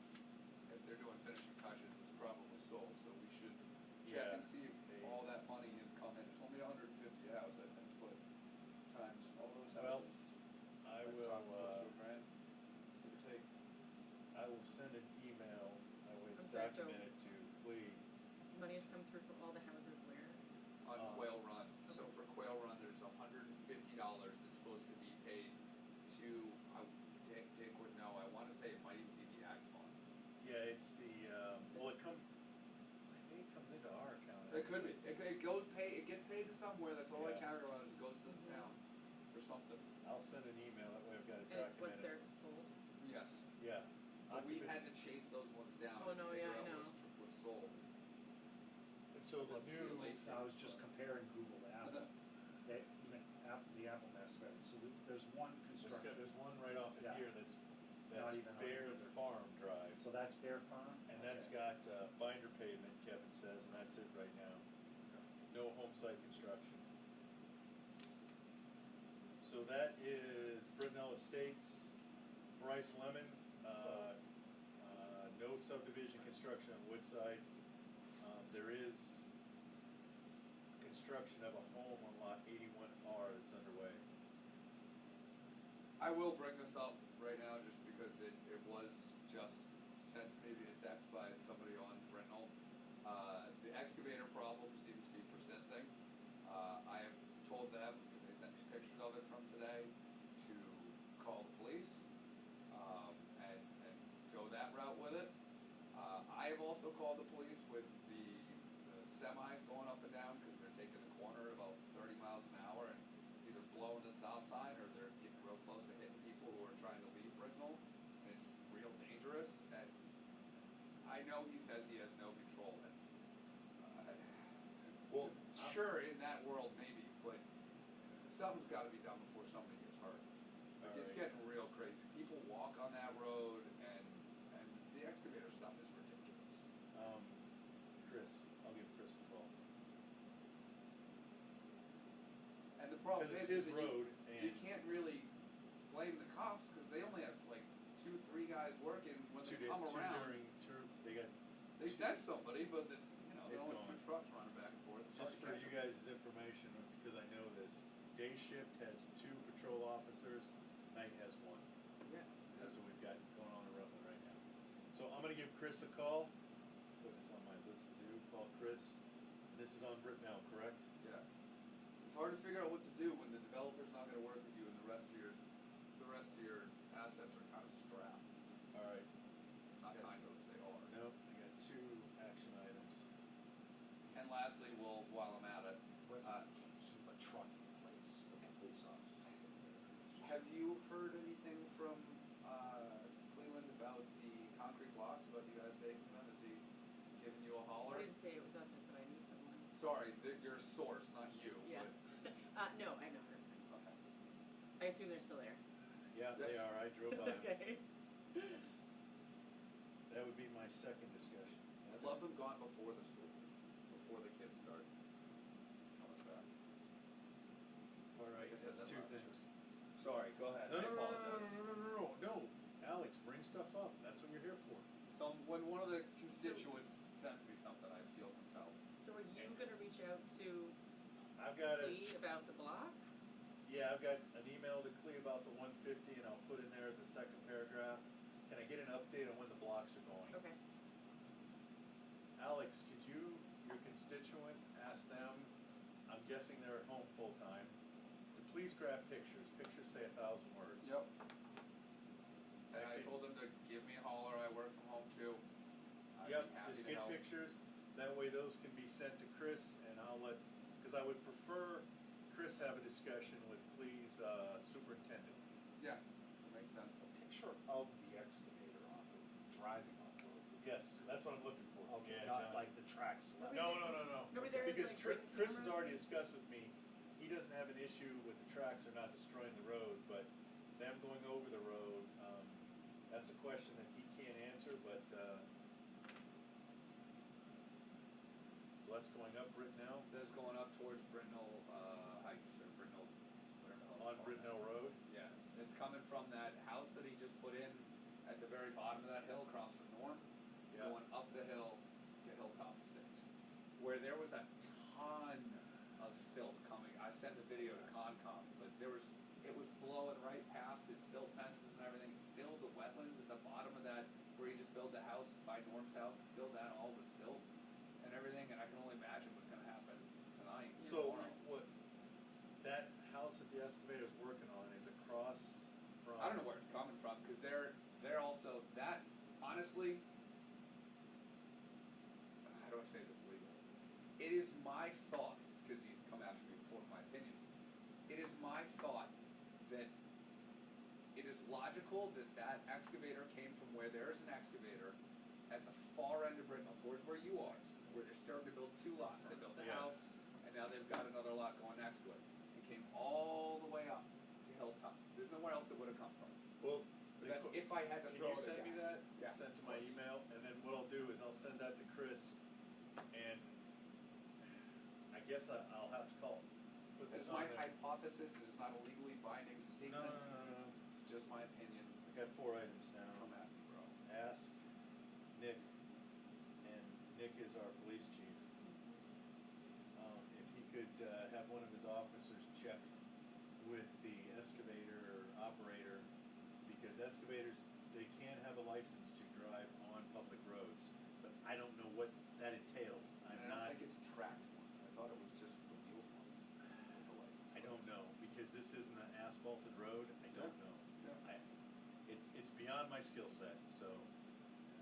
they're doing finishing touches, it's probably sold, so we should check Yeah. and see if all that money has come in. It's only 150 a house, I think, but times all those Well, houses. I like will, talk close to a grand, give or take. I will send an email, that way it's I'm sorry, so- documented to Clea. Money has come through for all the houses where? On Quail Run, so okay. for Quail Run, there's $150 that's supposed to be paid to, Dick would know, I wanna say it might even be the ag fund. Yeah, it's the, well, I think it comes into our account. It could be, it gets paid to somewhere, that's all I Yeah. categorize, it goes to the town for something. I'll send an email, that way I've got it And it's what's documented. their sold? Yes, Yeah. but we've had Occupancy. to chase those ones down Oh, and no, figure yeah, I out know. what's sold. And so the Love to see new, the late I was fees, just but- comparing Google to Apple. They, even the Apple Maps better. So there's one construction. there's one right off in Yeah. here Not that's even on Bear either. Farm Drive. So that's Bear Farm? And that's Okay. got binder pavement, Kevin says, and that's it right now. No home site construction. So that is Brittenell Estates, Bryce Lemon, no subdivision construction on Woodside. There is construction of a home on lot 81R that's underway. I will bring this up right now just because it was just sent to me via text by somebody on Britnell. The excavator problem seems to be persisting. I have told them, because they sent me pictures of it from today, to call the police, and go that route with it. I have also called the police with the semis going up and down because they're taking the corner at about 30 miles an hour and either blowing the stop sign or they're getting real close to hitting people who are trying to leave Britnell, and it's real dangerous. And I know he says he has no control, and Well, sure, in that world maybe, but something's got to be done before somebody gets hurt. Like, it's Alright. getting real crazy. People walk on that road, and the excavator stuff is ridiculous. Chris, I'll give Chris a call. And the problem Because is it's his that road, you and can't really blame the cops because they only have like 2-3 guys working when they come around. they got, They sent somebody, but there's It's only gone. 2 trucks running back and forth. It's hard just to for catch you 'em. guys' information, because I know this, day shift has 2 patrol officers, night has 1. Yeah. That's what we've got going on in Rutland right now. So I'm gonna give Chris a call, put this on my list to do, call Chris. This is on Britnell, correct? Yeah. It's hard to figure out what to do when the developer's not going to work with you and the rest of your assets are kind of strapped. Alright, Not Okay. kind of, they are. nope, I got 2 action items. And lastly, while I'm at it, Where's keep a truck in place for the police officers? have you heard anything from Cleveland about the concrete blocks, about you guys taking them? Is he giving you a I holler? didn't say it was us, I said I knew someone. Sorry, your source, not you. Yeah. But, No, I know her. okay. I assume they're still there. Yeah, they Yes. are, I drove by 'em. Okay. That would be my second discussion. I'd love them gone before the school, before the kids start coming back. Alright, I said that's that 2 last things. Sorry, go ahead. No, I no, no, no, apologize. no, no, no, no, no, Alex, bring stuff up, that's what you're here for. When one of the constituents sends me something, I feel compelled. So are you gonna reach out to I've got Lee about the blocks? Yeah, I've got an email to Clea about the 150, and I'll put in there as a second paragraph. Can I get an update on when the blocks are going? Okay. Alex, could you, your constituent, ask them, I'm guessing they're at home full-time, to please grab pictures. Pictures say 1,000 words. Yep. And I Okay. told them to give me a holler, I work from home too. I'd Yep, be happy just to get help. pictures, that way those can be sent to Chris, and I'll let, because I would prefer Chris have a discussion with Clea's superintendent. Yeah, that makes sense. A picture of the excavator on the driving on the road. Yes, that's what I'm looking for. Okay, Yeah, not John. like the tracks left. No, no, no, no. Nobody there is, Because like, Chris bringing has cameras already in? discussed with me, he doesn't have an issue with the tracks or not destroying the road, but them going over the road, that's a question that he can't answer, but, so that's going up Britnell, That's going up towards Britnell Heights, or Britnell, whatever the hell on it's called. Britnell Road. Yeah, it's coming from that house that he just put in at the very bottom of that hill across from Norm, Yeah. going up the hill to Hilltop Estates, where there was a ton of silt coming. I sent a video to Concom, but it was blowing right past his silt fences and everything, filled the wetlands at the bottom of that, where he just built the house by Norm's house, filled that all with silt and everything, and I can only imagine what's gonna happen tonight. and So, tomorrow. what, that house that the excavator's working on is across from. I don't know where it's coming from, because they're also, that, honestly, how do I say this legally? It is my thought, because he's come after me before for my opinions, it is my thought that it is logical that that excavator came from where there is an excavator at the far end of Britnell, towards where you are, where they're starting to build 2 lots. They built a Yeah. house, and now they've got another lot going next to it. It came all the way up to Hilltop. There's nowhere else it would have come from. Well, But that's if I had to can throw you it a send me guess. that? Yeah. Send to my email, and then what I'll do is I'll send that to Chris, and I guess I'll have to call, put this That's on my there. hypothesis. It is not a legally binding No, statement. no, no, no, no. It's just my opinion. I got 4 items now. Come at me, bro. Ask Nick, and Nick is our police chief, if he could have one of his officers check with the excavator operator, because excavators, they can have a license to drive on public roads, but I don't know what that entails. I'm And I not, don't think it's tracked ones, I thought it was just the wheeled ones, with the license I don't plates. know, because this isn't an asphalted road, I don't know. Yeah. It's beyond my skill set, so,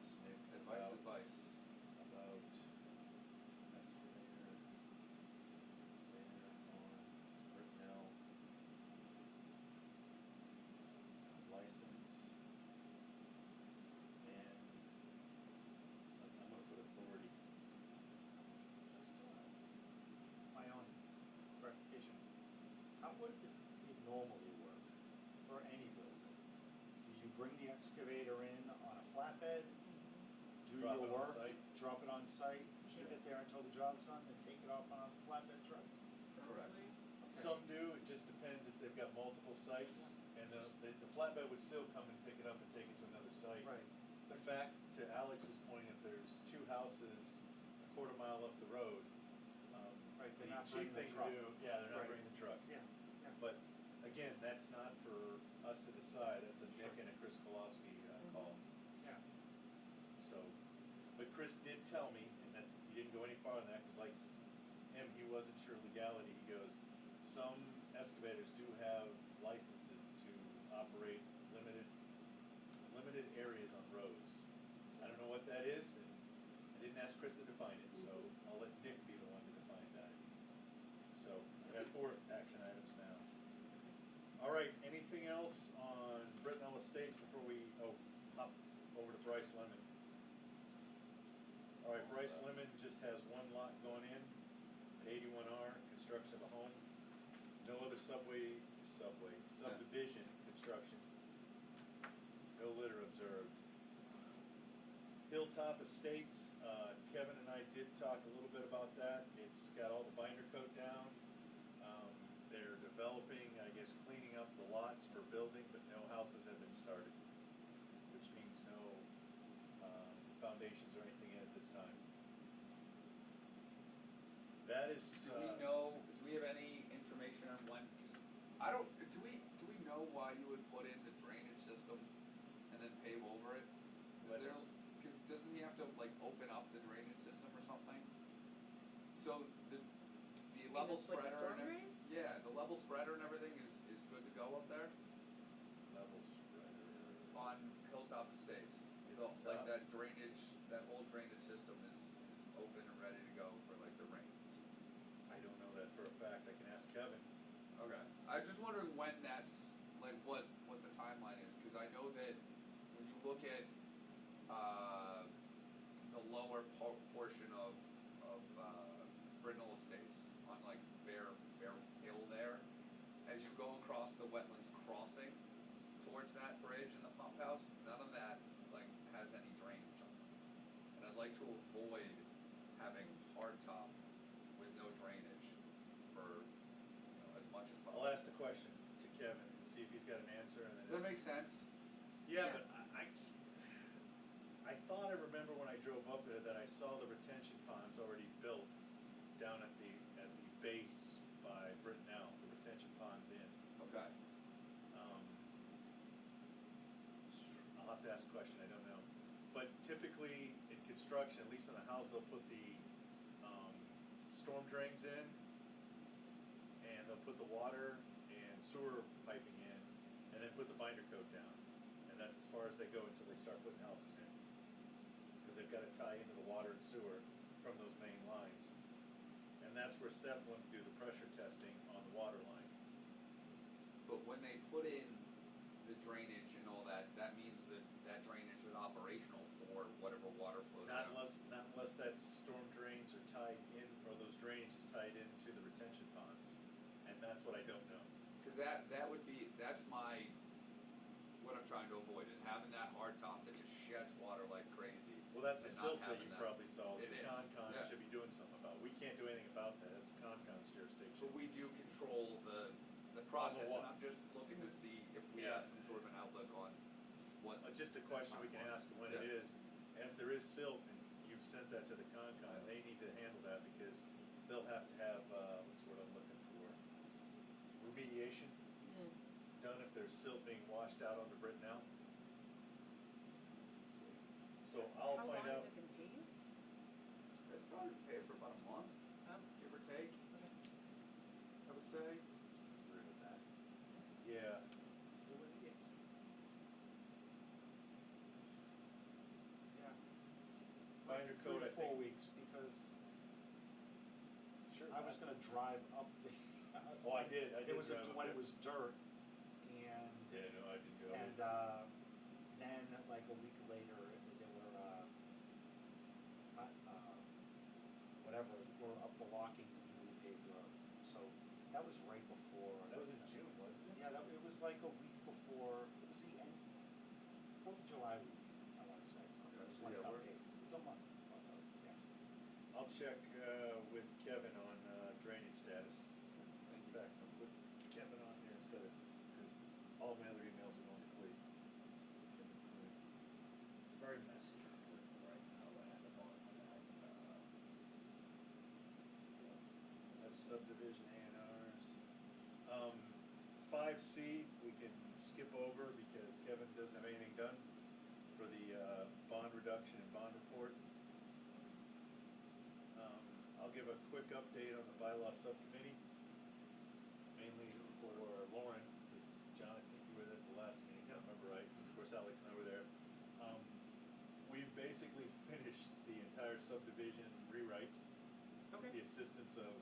ask Nick Advice. about excavator there on Brittenell license, and I'm gonna put authority. Just, my own clarification, how would it normally work for any building? Do you bring the excavator in on a flatbed, do Drop your it on work, site? drop it on site, keep Yeah. it there until the job's done, then take it off on a flatbed truck? Correct. Probably. Okay. Some do, it just depends if they've got multiple sites, and the flatbed would still come and pick it up and take it to another site. Right. The fact, to Alex's point, if there's two houses a quarter mile up the road, Right, the they're not cheap bringing the thing to truck. do, yeah, they're not Right. bringing the truck. Yeah, yeah. But again, that's not for us to decide, that's a Nick and a Chris Kolowski call. Yeah. So, but Chris did tell me, and that he didn't go any farther than that, cause like him, he wasn't sure legality, he goes, some excavators do have licenses to operate limited areas on roads. I don't know what that is, and I didn't ask Chris to define it, so I'll let Nick be the one to define that. So, I got 4 action items now. All right, anything else on Brittenell Estates before we, hop over to Bryce Lemon? All right, Bryce Lemon just has one lot going in, at 81R, construction of a home. No other subdivision construction. No litter observed. Hilltop Estates, Kevin and I did talk a little bit about that. It's got all the binder coat down. They're developing, I guess, cleaning up the lots for building, but no houses have been started, which means no foundations or anything in at this time. That is. Do we know, do we have any information on when, 'cause I don't, do we know why you would put in the drainage system and then pave over it? Is there, cause doesn't he have to like open up the drainage system or something? So the level Like the spreader storm and drains? yeah, the level spreader and everything is good to go up there Level spreader. on Hilltop Estates. Like Hilltop. that drainage, that whole drainage system is open and ready to go for like the rains. I don't know that for a fact. I can ask Kevin. Okay. I'm just wondering when that's, like, what the timeline is, cause I know that when you look at, the lower portion of, Brittenell Estates, on like Bear Hill there, as you go across the wetlands crossing towards that bridge and the pump house, none of that, like, has any drainage on it. And I'd like to avoid having hardtop with no drainage for, as much as possible. I'll ask the question to Kevin and see if he's got an answer. And Does then that make sense? Yeah, Yeah. but I thought I remember when I drove up there that I saw the retention ponds already built down at the base by Brittenell, the retention ponds in. Okay. I'll have to ask a question, I don't know. But typically in construction, at least in a house, they'll put the storm drains in, and they'll put the water and sewer piping in, and then put the binder coat down. And that's as far as they go until they start putting houses in. Because they've got to tie into the water and sewer from those main lines. And that's where Seth wanted to do the pressure testing on the water line. But when they put in the drainage and all that, that means that that drainage is operational for whatever water flows Not out. unless that storm drains are tied in, or those drains is tied into the retention ponds. And that's what I don't know. Cause that would be, that's what I'm trying to avoid, is having that hard top that just sheds water like crazy. Well, that's a and not silt that having you that. probably saw, It the is, Concon yeah. should be doing something about. We can't do anything about that, that's Concon's jurisdiction. But we do control the process, and what? I'm just looking to see if we Yeah. have some sort of an outlook on what. Just a question we can ask when it Yeah. is, and if there is silt, and you've sent that to the Concon, they need to handle that because they'll have to have, what's the word I'm looking for? Remediation done if there's silt being washed out onto Brittenell. So I'll find How long out. has it been paved? It's probably paid for about a month, give or take, Okay. I would say. Agree with that. Yeah, Yeah. Binder coat, I 3 to 4 think. weeks, because Sure. I was gonna drive up the. Oh, I did It was drive up when there. it was dirt, and. Yeah, no, I didn't go. And, then, like, a week later, there were, whatever, we're up the walking newly paved road. So, that was right before. That was in June, wasn't it? Yeah, it was like a week before, it was the end, 4th of July week, I wanna say. Okay, It was so when it yeah, got we're- paved. It's a month, yeah. I'll check with Kevin on drainage status. In fact, I'll put Kevin on here instead of, because all my other emails are going to Cleve. Kevin Quinn. It's very messy right now, what happened on that, That's subdivision ANRs. 5C, we can skip over because Kevin doesn't have anything done for the bond reduction and bond report. I'll give a quick update on the bylaw subcommittee, mainly for Lauren, because John, I think you were there at the last meeting, I remember right, of course Alex and I were there. We've basically finished the entire subdivision rewrite with Okay. the assistance of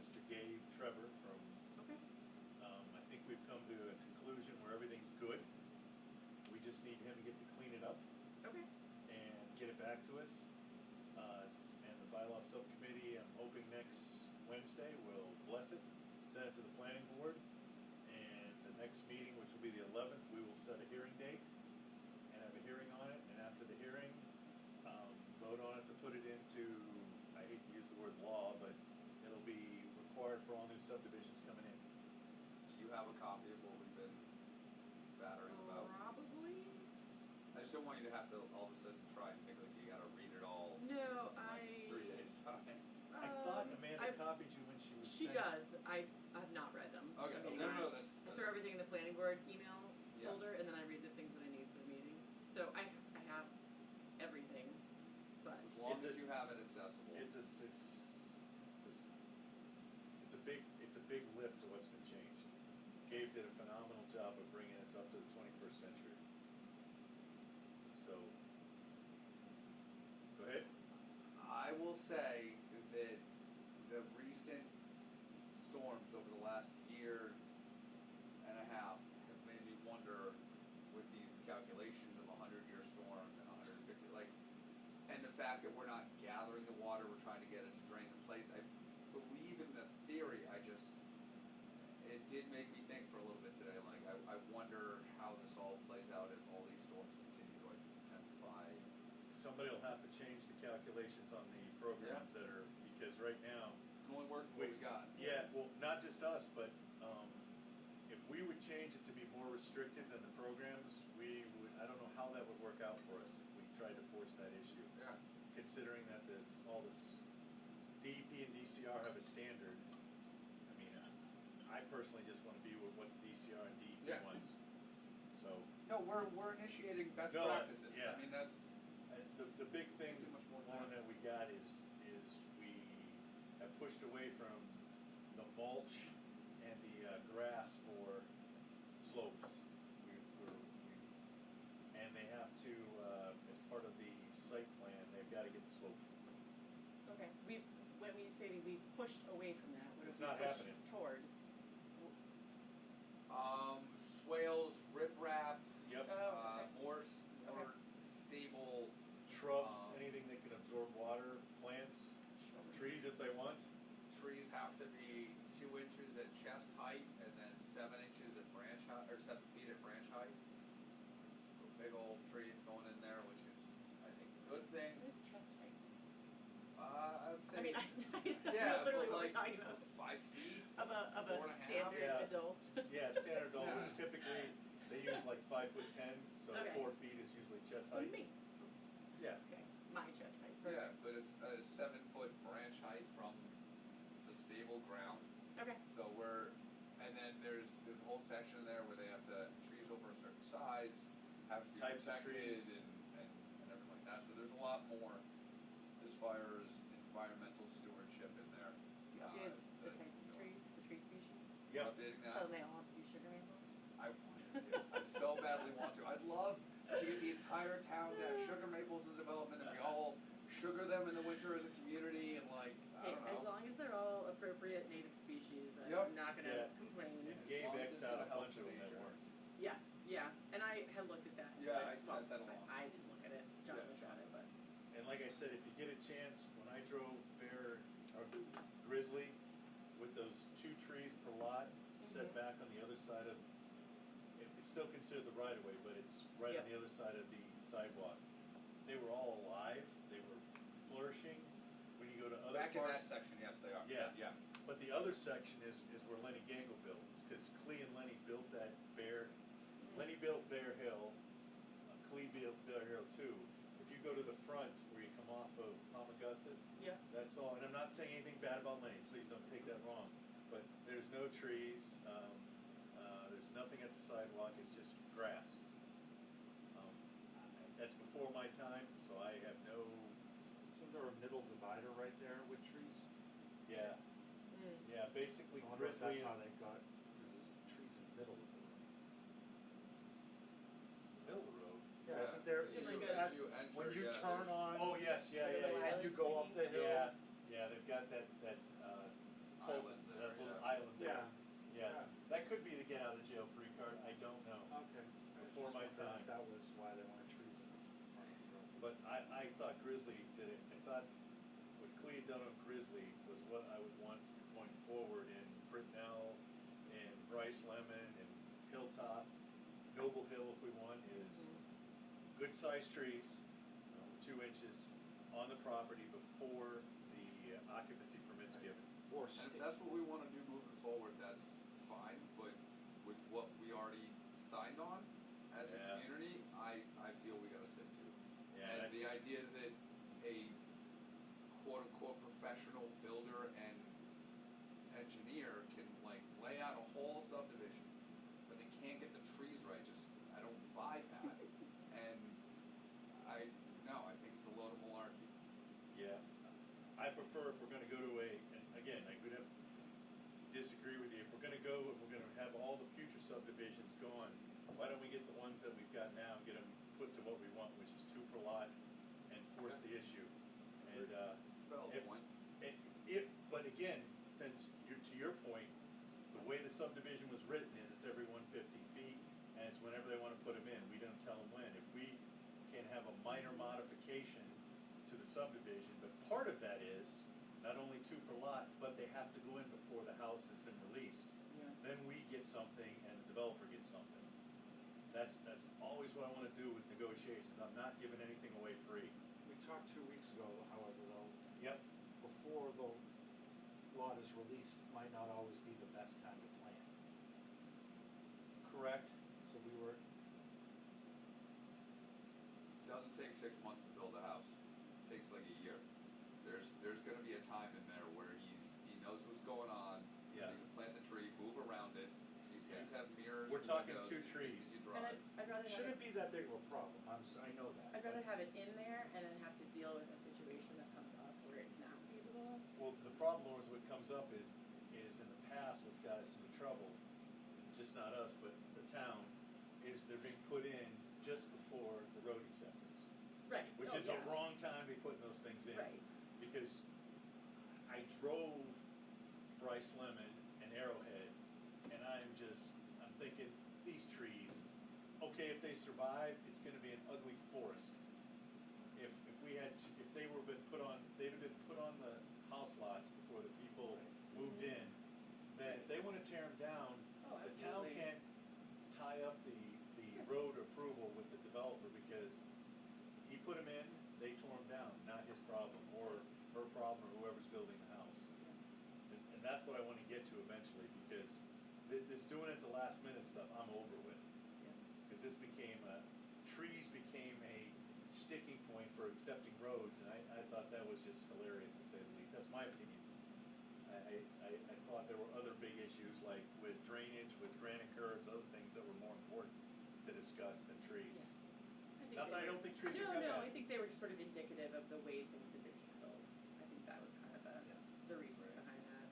Mr. Gabe Trevor from, Okay. I think we've come to a conclusion where everything's good. We just need him to get to clean it up Okay. and get it back to us. And the bylaw subcommittee, I'm hoping next Wednesday will bless it, send it to the planning board. And the next meeting, which will be the 11th, we will set a hearing date and have a hearing on it. And after the hearing, vote on it to put it into, I hate to use the word law, but it'll be required for all new subdivisions coming in. Do you have a copy of what we've been battering about? Probably. I just don't want you to have to all of a sudden try and think like you gotta read it all No, in like 3 days time. I thought Amanda I've- copied you when she was She saying. does. I have not read them. Okay, if I'm being no, honest. that's- I throw everything in the planning board email Yeah. folder, and then I read the things that I need for the meetings. So I have everything, but As long It's as a- you have it accessible. It's a big lift to what's been changed. Gabe did a phenomenal job of bringing us up to the 21st century. So, go ahead. I will say that the recent storms over the last year and a half have made me wonder with these calculations of a 100-year storm and 150, and the fact that we're not gathering the water, we're trying to get it to drain the place. I believe in the theory, it did make me think for a little bit today, like I wonder how this all plays out if all these storms continue to intensify. Somebody will have to change the calculations on the programs that are, because right now, Can only work with what we got. yeah, well, not just us, but, if we would change it to be more restricted than the programs, I don't know how that would work out for us if we tried to force that issue. Yeah. Considering that all this DEP and DCR have a standard, I mean, I personally just wanna be with what the DCR and DEP Yeah. wants, so. No, we're initiating best No, practices. yeah. I mean, that's The big thing, Too much more Lauren, time. that we got is we have pushed away from the mulch and the grass for slopes. And they have to, as part of the site plan, they've gotta get the slope. okay. When you say we've pushed away from that, what have It's we not pushed happening. toward? swales, riprap, Yep. Oh, okay. more Okay. stable. Shrubs, anything that can absorb water, plants, trees if they want. Trees have to be 2 inches at chest height and then 7 inches at branch height, or 7 feet at branch height. So big old trees going in there, which is, I think, a good thing. What is chest height? I would say. I mean, I yeah, know literally but what like we're talking about. 5 feet. Of a 4.5. standard Yeah. adult. Yeah, standard adult, Yeah. which typically, they use like 5'10", so Okay. 4 feet is usually chest So height. me. Yeah. Okay, my chest height. Yeah, Perfect. but it's a 7-foot branch height from the stable ground. Okay. So and then there's section in there where they have to, trees over a certain size have to be Types of protected trees. and everything like that, so there's a lot more as far as environmental stewardship in there. You updated the types of trees, the tree species? Yep. Updating Tell that. them they all have to be sugar maples? I wanted to. I so badly want to. I'd love to get the entire town to have sugar maples in the development and we all sugar them in the winter as a community and like, I Hey, don't as know. long as they're all appropriate native species, Yep. I'm not gonna Yeah. complain. And As Gabe long as X'd it's out gonna a help bunch of them that nature. weren't. Yeah, and I had looked at that. Yeah, Well, I sent that along. I didn't look at it, John Yeah. looked at it, but. And like I said, if you get a chance, when I drove bear, or grizzly, with those 2 trees per lot, set Mhm. back on the other side of, it's still considered the right of way, but it's right on Yep. the other side of the sidewalk. They were all alive, they were flourishing. When you go to other Back in that parts, section, yes, they are. Yeah. Yeah. but the other section is where Lenny Gangle built, because Clee and Lenny built that Bear, Lenny built Bear Hill, Clee built Bear Hill too. If you go to the front where you come off of Palmagussit, Yeah. that's all, and I'm not saying anything bad about Lenny, please don't take that wrong, but there's no trees, there's nothing at the sidewalk, it's just grass. That's before my time, so I have no, Isn't there a middle divider right there with trees? yeah, Mm. yeah, basically So I wonder if grizzly that's how and they got, because there's trees in the middle of the road. middle of the road. Yeah, isn't there, It's isn't like that, As you enter, when you yeah, turn there's on, Oh, yes, yeah, Like a yeah, little yeah. and you go up the hill? Yeah, they've got that, Island there, that little yeah. island there. Yeah, Yeah, that could be the get out of jail free card, I don't know. okay. I was Before just my wondering time. if that was why they wanted trees in the front of the road. But I thought Grizzly did it, I thought what Clee had done on Grizzly was what I would want going forward in Brittenell and Bryce Lemon and Hilltop, Noble Hill if we want, is good sized trees, 2 inches on the property before the occupancy permit's given. Or And if stick. that's what we wanna do moving forward, that's fine, but with what we already signed on as a Yeah. community, I feel we gotta stick to. Yeah, And that- the idea that a quote unquote professional builder and engineer can like lay out a whole subdivision, but they can't get the trees right, just, I don't buy that. And I think it's a load of malarkey. Yeah, I prefer if we're gonna go to and again, I could disagree with you, if we're gonna go and we're gonna have all the future subdivisions gone, why don't we get the ones that we've got now, get them put to what we want, which is 2 per lot, and force the issue. And, It's a valid If- point. but again, since to your point, the way the subdivision was written is it's every 150 feet, and it's whenever they wanna put them in, we don't tell them when. If we can have a minor modification to the subdivision, but part of that is not only 2 per lot, but they have to go in before the house has been released. Yeah. Then we get something and the developer gets something. That's always what I wanna do with negotiations, I'm not giving anything away free. We talked 2 weeks ago, however, though, Yep, before the lot is released might not always be the best time to plant. correct. So we were, Doesn't take 6 months to build a house. It takes like a year. There's gonna be a time in there where he knows what's going on. Yeah. He can plant the tree, move around it. These Yeah. things have mirrors. We're and talking windows, 2 these trees. things you And drive. I'd rather have shouldn't it, be that big of a problem, I know that. I'd rather have it in there and then have to deal with a situation that comes up where it's not feasible. Well, the problem is what comes up is in the past, what's got us into trouble, just not us, but the town, is they're being put in just before the road acceptance. Right. Which Oh, is the yeah. wrong time to be putting those things in. Right. Because I drove Bryce Lemon and Arrowhead, and I'm thinking, these trees, okay, if they survive, it's gonna be an ugly forest. If they were been put on, they'd have been put on the house lots before the people moved in, then if they wanna tear them down, Oh, the town absolutely. can't tie up the road approval with the developer, because he put them in, they tore them down, not his problem, or her problem, or whoever's building the house. And that's what I wanna get to eventually, because this doing it the last minute stuff, I'm over with. Cause this trees became a sticking point for accepting roads, and I thought that was just hilarious to say the least, that's my opinion. I thought there were other big issues, like with drainage, with granite curbs, discussed than trees. I think Not they that I were- don't think trees are good. No, I think they were just sort of indicative of the way things had been handled. I think that was kind of the reasoning behind that.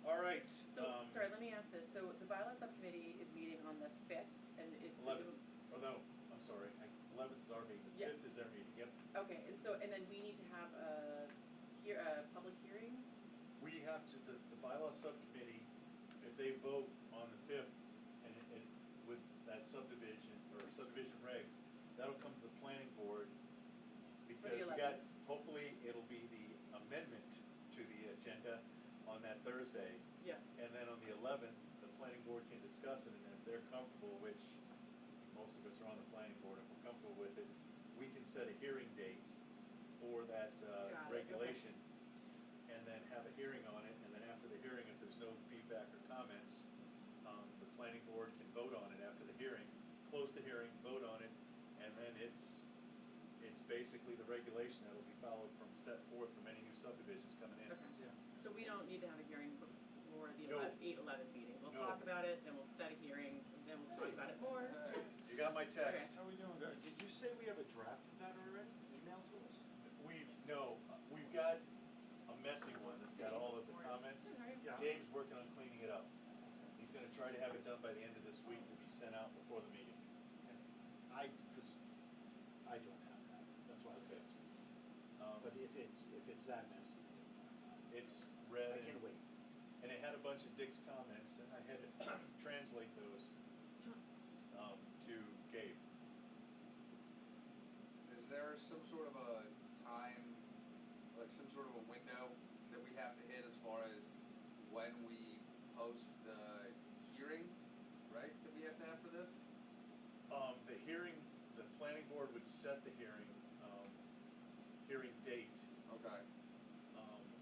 All right, So, sorry, let me ask this, so the bylaw subcommittee is meeting on the fifth, and is 11th. Oh, no, I'm sorry, 11th is our meeting, the Yeah. 5th is their meeting, yep. Okay, and then we need to have a public hearing? We have to, the bylaw subcommittee, if they vote on the 5th, and with that subdivision, or subdivision regs, that'll come to the planning board, because we got, 11th. hopefully, it'll be the amendment to the agenda on that Thursday. Yeah. And then on the 11th, the planning board can discuss it, and if they're comfortable, which most of us are on the planning board, if we're comfortable with it, we can set a hearing date for that Got it, okay. regulation, and then have a hearing on it, and then after the hearing, if there's no feedback or comments, the planning board can vote on it after the hearing, close the hearing, vote on it, and then it's basically the regulation that'll be followed from set forth from any new subdivisions coming in. Okay. So we don't need to have a hearing before the No. 8/11 meeting. We'll No. talk about it, then we'll set a hearing, and then we'll talk about it more. You got my text? How are we doing? Did you say we have a draft of that already, emailed to us? We've got a messy one that's got all of the comments. Alright. Yeah. Gabe's working on cleaning it up. He's gonna try to have it done by the end of this week to be sent out before the meeting. Because I don't have that, that's why I was Okay. asking. But if it's that messy, It's red I and, can wait. and it had a bunch of Dick's comments, and I had to translate those, to Gabe. Is there some sort of a time, like some sort of a window that we have to hit as far as when we post the hearing, right, that we have to have for this? The hearing, the planning board would set the hearing, hearing date, Okay,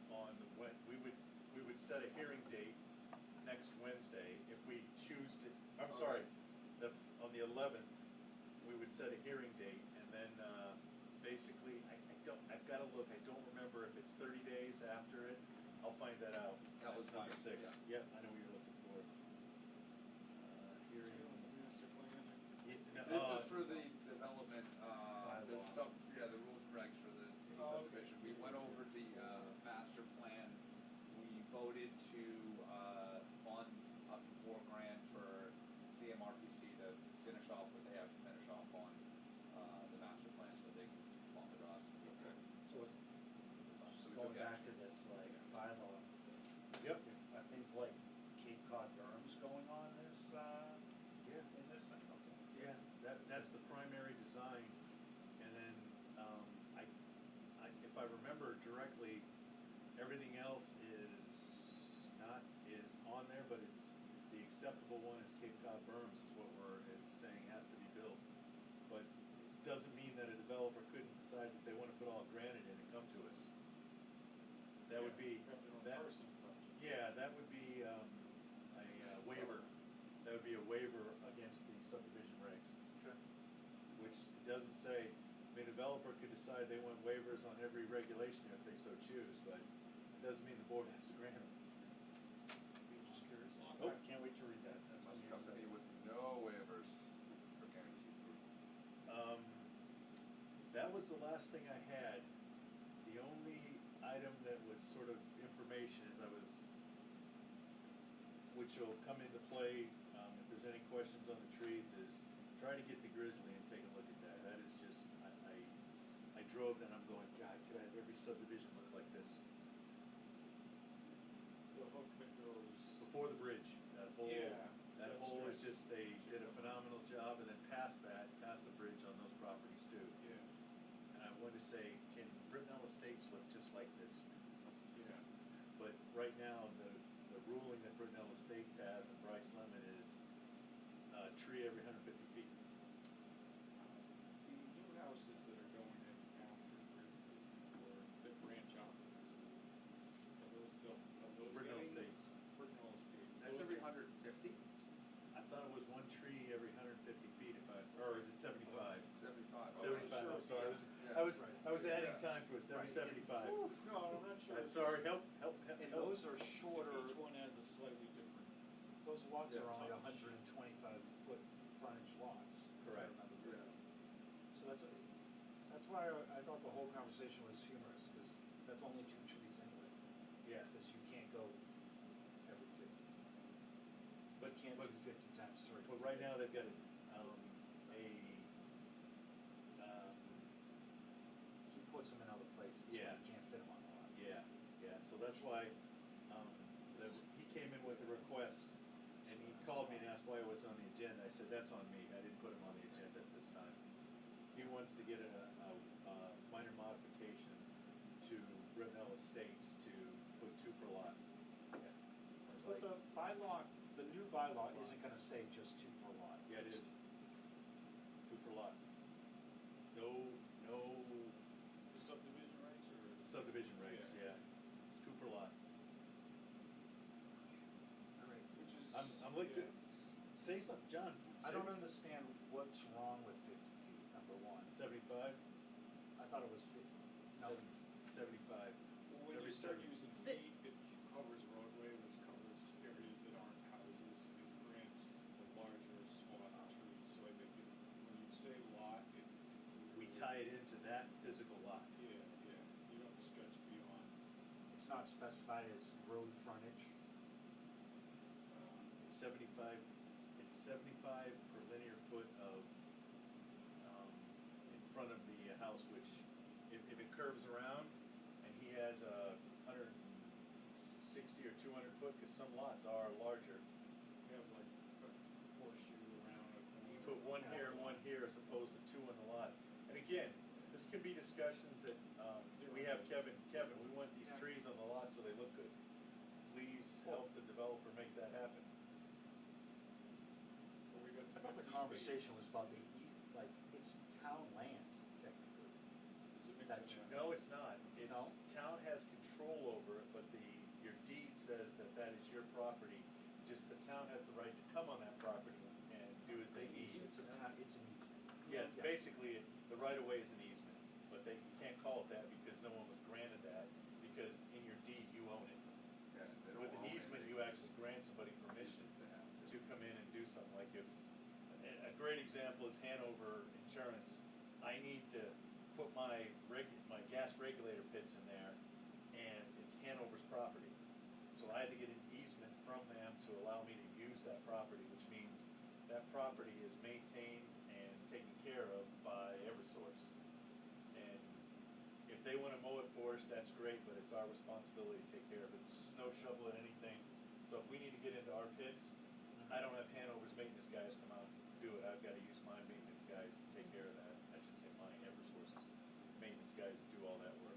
on when, we would set a hearing date next Wednesday if we choose to, I'm sorry, on the 11th, we would set a hearing date, and then, basically, I've gotta look, I don't remember if it's 30 days after it, I'll find that out. That was That's number fine, 6, yeah. yep, I know what you're looking for. Hearing. Master plan? this is for the development, the Bylaw. the rules and regs for the Oh, subdivision. We went over the, master plan, we voted to, fund up to $4,000 for CMRPC to finish off what they have to finish off on, the master plan so they can bump it off. So going back to this, like, bylaw. Yep. Are things like Cape Cod berms going on this, Yeah. in this thing? Okay. Yeah, that's the primary design, and then, if I remember directly, everything else is on there, but it's, the acceptable one is Cape Cod berms is what we're saying has to be built. But it doesn't mean that a developer couldn't decide that they wanna put all granite in and come to us. That would be, that, yeah, that would be, a waiver, that would be a waiver against the subdivision regs. Okay. Which it doesn't say, the developer could decide they want waivers on every regulation if they so choose, but it doesn't mean the board has to grant them. Just curious. Oh. I can't wait to read that. That's Must what come to me with no waivers for guaranteed approval. That was the last thing I had. The only item that was sort of information as I was, which will come into play, if there's any questions on the trees, is try to get the grizzly and take a look at that. That is just, I drove and I'm going, God, could I have every subdivision look like this? The hook that goes. Before the bridge, that whole, Yeah, that that's whole was right. just, they did a phenomenal job, and then past the bridge on those properties too. Yeah. And I wanted to say, can Brittenell Estates look just like this? Yeah. But right now, the ruling that Brittenell Estates has and Bryce Lemon is, tree every 150 feet. The new houses that are going in after Grizzly, or that branch off of Grizzly, are those Brittenell getting? Estates. Brittenell Estates. That's Those every are- 150? I thought it was one tree every 150 feet or is it 75? 75. Oh, 75, I'm sorry, Yeah. I was Right. adding Yeah. time to it, it's every Right. 75. No, I'm not sure. I'm sorry, help. And those are If shorter, each one has a slightly different, those lots Yeah, are only touch. 125 foot frontage lots. if I Correct. remember Yeah. correctly. So that's why I thought the whole conversation was humorous, because that's only 2 trees anyway, Yeah, because you can't go every 50. but, You can't but, do 50 times 3. but right now they've got He puts them in other places, so Yeah. you can't fit them on the lot. yeah, so that's why, he came in with a request, and he called me and asked why it was on the agenda. I said, that's on me, I didn't put him on the agenda at this time. He wants to get a minor modification to Rutland Estates to put 2 per lot. I was But like, the bylaw, the new bylaw isn't gonna say just 2 per lot. yeah, it is, 2 per lot. No The subdivision rights or? subdivision regs, Yeah. yeah, it's 2 per lot. Great. Which is. I'm looking, yeah. say something, John. I don't understand what's wrong with 50 feet, number one. 75? I thought it was 50. No, 75. Well, when you Every start 70. using The- feet, it covers roadway, which covers areas that aren't houses, and it grants a larger swath of trees. So I think when you say lot, it's We literally. tie it into that physical lot. Yeah, you don't stretch beyond, it's not specified as road frontage. 75, it's 75 per linear foot of, in front of the house, which, if it curves around, and he has a 160 or 200 foot, because some lots are larger. you have like a horseshoe around a corner. You put one here and one here as opposed to 2 on the lot. And again, this can be discussions that, we have Kevin, we want these Yeah. trees on the lot so they look good. Please help the developer make that happen. But we got I some thought the empty conversation was space. about like, it's town land technically. Does it make that sense? you- No, it's not. It's, No? town has control over it, but your deed says that is your property. Just the town has the right to come on that property and do as they need. It's an easement. Yeah, it's basically, the right of way is an easement, but you can't call it that because no one was granted that, because in your deed, you own it. Yeah, they don't With an own it, easement, they you can actually just grant somebody permission use it to have to come in and do something, like if, a great example is Hanover Insurance. I need to put my gas regulator pits in there, and it's Hanover's property. So I had to get an easement from them to allow me to use that property, which means that property is maintained and taken care of by Eversource. And if they wanna mow it for us, that's great, but it's our responsibility to take care of it, snow shovel it, anything. So if we need to get into our pits, I don't have Hanover's maintenance guys come out and do it, I've gotta use my maintenance guys to take care of that. I should say my Eversource's maintenance guys to do all that work.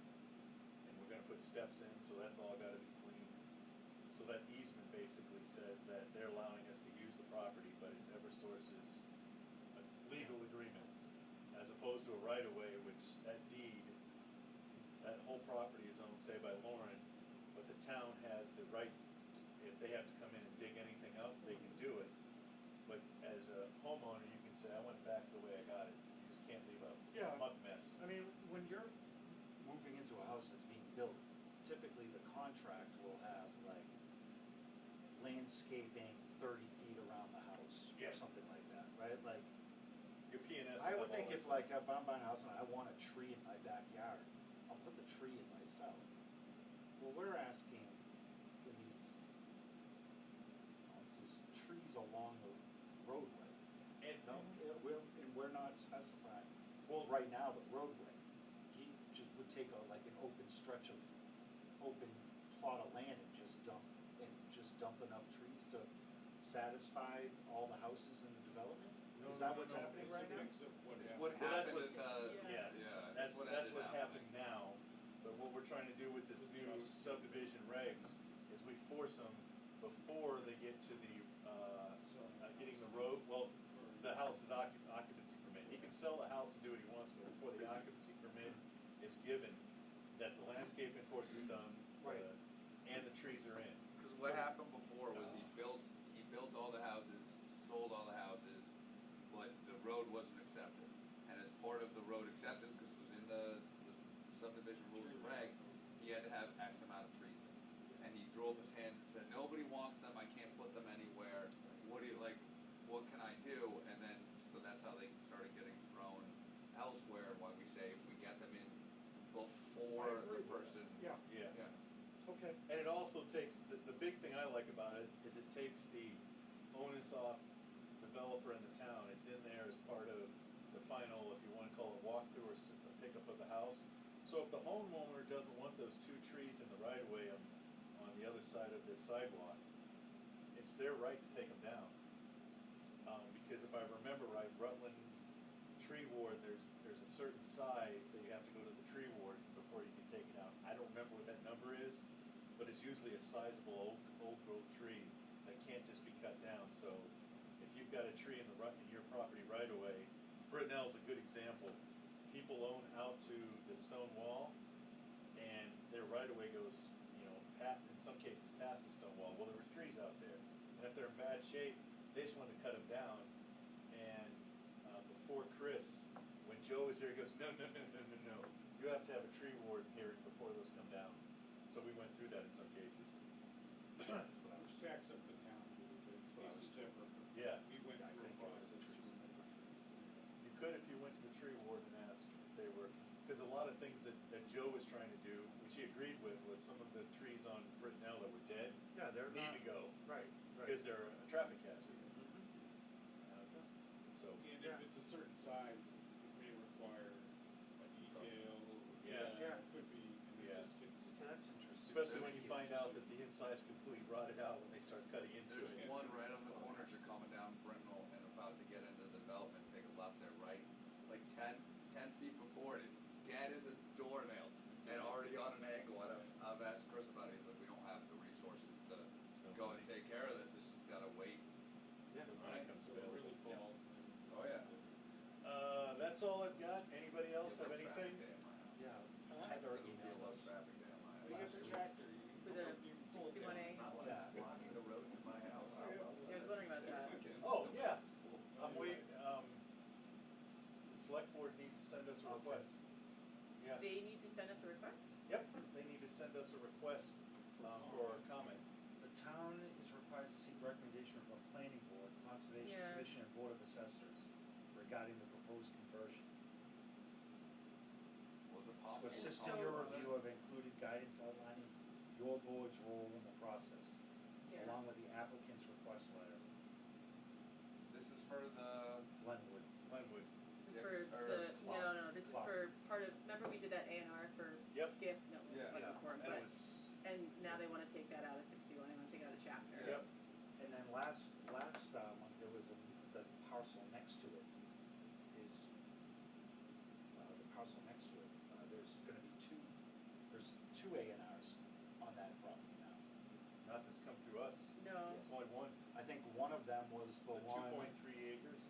And we're gonna put steps in, so that's all gotta be cleaned. So that easement basically says that they're allowing us to use the property, but it's Eversource's legal agreement, as opposed to a right-of-way, which that deed, that whole property is owned, say, by Lauren, but the town has the right, if they have to come in and dig anything up, they can do it. But as a homeowner, you can say, I want it back the way I got it, you just can't leave a Yeah. muck mess. I mean, when you're moving into a house that's being built, typically the contract will have like landscaping 30 feet around the house or Yeah. something like that, right? Like, Your P&S. I will would have think all if that like, stuff. if I'm buying a house and I want a tree in my backyard, I'll put the tree in myself. Well, we're asking for these trees along the roadway. And, No, we're not specifying, well, right now, the roadway. He just would take like an open stretch of, open plot of land and just dump enough trees to satisfy all the houses in the development? No, Is no, that no, what's no. happening It's a right now? mix of what It's happened. what Well, that's happened what's- at, yes, yeah, that's what what's ended happening happening. now, but what we're trying to do with this new subdivision regs is we force them before they get to the, getting the road, well, the house's occupancy permit. He can sell the house and do what he wants, but before the occupancy permit is given, that the landscaping course is done, Right. And the trees are in. Cause what So- happened before was he built all the houses, sold all the houses, but the road wasn't accepted. And as part of the road acceptance, cause it was in the subdivision rules and regs, he had to have X amount of trees in. And he threw up his hands and said, nobody wants them, I can't put them anywhere, what do you, like, what can I do? And then, so that's how they started getting thrown elsewhere, why we say if we get them in before I agree the with that. person. Yeah. Yeah. Okay. And it also takes, the big thing I like about it is it takes the onus off developer and the town. It's in there as part of the final, if you wanna call it walkthrough or a pickup of the house. So if the homeowner doesn't want those 2 trees in the right of way on the other side of this sidewalk, it's their right to take them down. Because if I remember right, Rutland's tree ward, there's a certain size that you have to go to the tree ward before you can take it out. I don't remember what that number is, but it's usually a sizable old growth tree that can't just be cut down. So if you've got a tree in your property right away, Brittenell's a good example. People own out to the stone wall, and their right of way goes, in some cases past the stone wall. Well, there were trees out there, and if they're in bad shape, they just wanted to cut them down. And before Chris, when Joe was there, he goes, no. You have to have a tree ward hearing before those come down. So we went through that in some cases. That's what I was Which backs up the town a little bit, cases ever. Yeah. We went through a process. You could if you went to the tree ward and asked if they were, because a lot of things that Joe was trying to do, which he agreed with, was some of the trees on Brittenell that were dead Yeah, they're need not. to go, Right. because they're a traffic hazard. So, And if it's a certain size, it may require a detail. Yeah. It could be, and Yeah. it just gets. Okay, that's interesting. especially when you find out that the inside's completely rotted out when they start cutting into There's it. one right on the corner, as you're coming down Brittenell and about to get into the development, take a left there, right? Like 10 feet before it, it's dead as a doornail and already on an angle. And I've asked Chris about it, he's like, we don't have the resources to go and take care of this, it's just gotta wait. Yeah. So when it comes So it available. really falls. Oh, yeah. That's all I've got. Anybody else have Get the anything? traffic day in my house. Yeah. Heather Heather emailed emailed us us. traffic day in my house. We get the tractor, you. With a you pull it 61A. down. Not when Yeah. it's blocking the road to my house. Yeah, I was wondering about that. Oh, yeah. I'm waiting, the select board needs to send us a request. Yeah, They need to send us a request? yep, they need to send us a request, for our comment. The town is required to seek recommendation from a planning board, conservation Yeah. commission, and board of assessors regarding the proposed conversion. Was it To possible? assist So- in your review of included guidance outlining your board's role in the process, Yeah. along with the applicant's request letter, This is for the, Glenwood. Glenwood. This is Yes, for or the, Clark. no, this is Clark. for part of, remember we did that A&R for Yep. Skip? No, Yeah. it wasn't for him, And it but, was, and now they wanna take that out of 61, they wanna take it out of chapter. yep, And then last month, there was the parcel next to it is, the parcel next to it, there's gonna be there's two A&Rs on that property now. not this come through us. No, It's only one, I think one of them was the the one. 2.3 acres.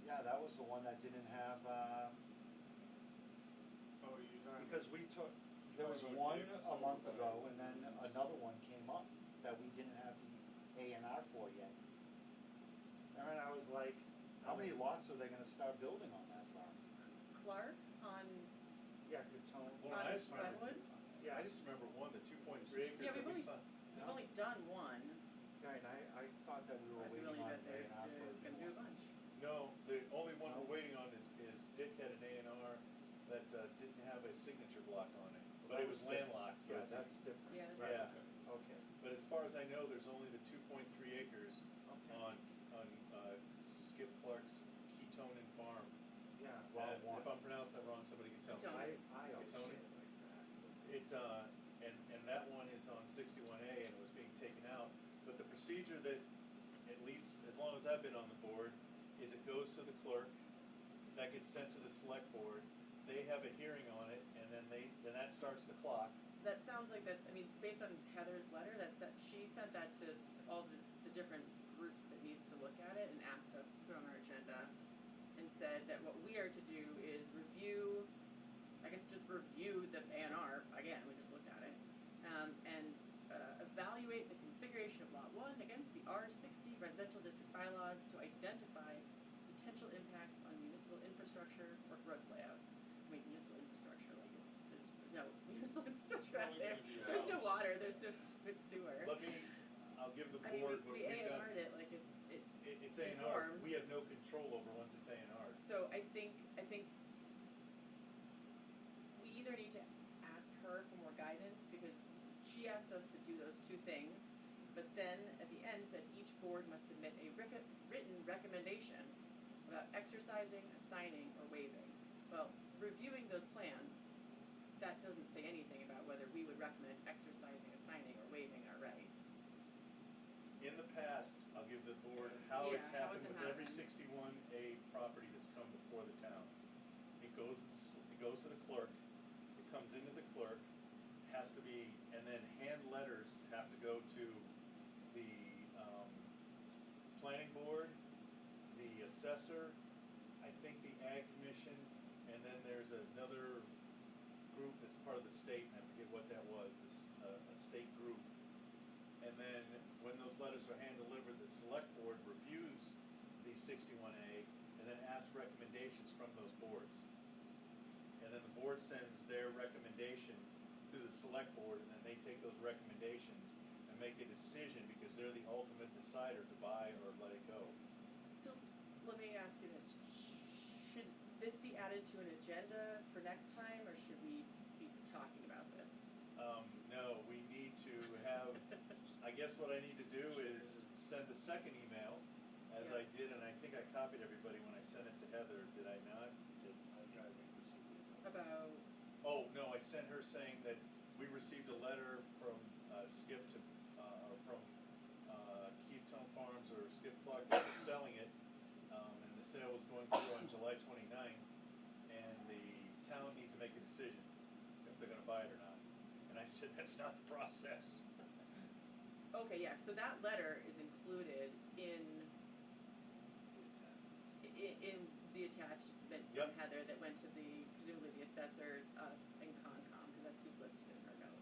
Yeah, that was the one that didn't have, Oh, you're talking. because we took, there was Talking one about Davis a month over ago, by and then Williams. another one came up that we didn't have the A&R for yet. And I was like, how many lots are they gonna start building on that farm? Clark on, Yeah, good tone. Well, on I just remember, Glenwood? Yeah, I just remember one, the 2.3 acres Yeah, that we've we only- signed. We've only done one, yeah, and I thought that we were I'd be waiting willing to on bet they're A&R for a gonna new do a one. bunch. No, the only one we're waiting on is Dick had an A&R that, didn't have a signature block on it, but it was landlocked, so Yeah, it's. that's different. Yeah, that's Right. Yeah, Okay. but as far as I know, there's only the 2.3 acres Okay. on, Skip Clark's Ketonin farm. Yeah, well, And if I'm pronouncing that wrong, somebody can tell me. Ketonin. I always say Tony? it like that. It, and that one is on 61A and it was being taken out, but the procedure that, at least as long as I've been on the board, is it goes to the clerk, that gets sent to the select board, they have a hearing on it, and then that starts the clock. So that sounds like that's, I mean, based on Heather's letter, she sent that to all the different groups that needs to look at it and asked us to put on our agenda and said that what we are to do is review, I guess just review the A&R, again, we just looked at it, and evaluate the configuration of Lot 1 against the R60 residential district bylaws to identify potential impacts on municipal infrastructure or growth layouts. I mean, municipal infrastructure, like there's no municipal infrastructure out Probably there. gonna be a There's no house. water, there's no sewer. I'll give the I mean, board what we we've done. A&R'd it, like it's, If it's A&R, informs. we have no control over once it's A&R. So I think we either need to ask her for more guidance, because she asked us to do those two things, but then at the end said each board must submit a written recommendation about exercising, assigning, or waiving. Well, reviewing those plans, that doesn't say anything about whether we would recommend exercising, assigning, or waiving our right. In the past, I'll give the board how it's Yeah, how happened has it with every happened? 61A property that's come before the town. It goes to the clerk, it comes into the clerk, has to be, and then hand letters have to go to the planning board, the assessor, I think the ag commission, and then there's another group that's part of the state, and I forget what that was, a state group. And then when those letters are hand delivered, the select board reviews the 61A and then asks recommendations from those boards. And then the board sends their recommendation to the select board, and then they take those recommendations and make a decision, because they're the ultimate decider to buy or let it go. So let me ask you this, should this be added to an agenda for next time, or should we be talking about this? No, we need to have, I guess what I need to do is send a second email, as Yeah. I did, and I think I copied everybody when I sent it to Heather, did I not? About, Oh, no, I sent her saying that we received a letter from Skip to, or from Keystone Farms or Skip Clark that was selling it, and the sale was going through on July 29th, and the town needs to make a decision if they're gonna buy it or not. And I said, that's not the process. okay, yeah, so that letter is included in the attachment from Yep. Heather that went to presumably the assessors, us, and Concom, because that's who's listed in her note.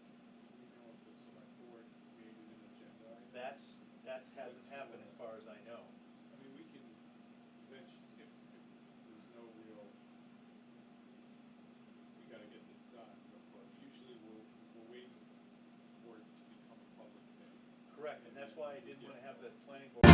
Do we know if the select board made it an agenda item? That hasn't happened as far as I know. I mean, we can, if there's no real, we gotta get this done, of course, usually we're waiting for it to become a public thing. Correct, and that's why I didn't wanna have the planning board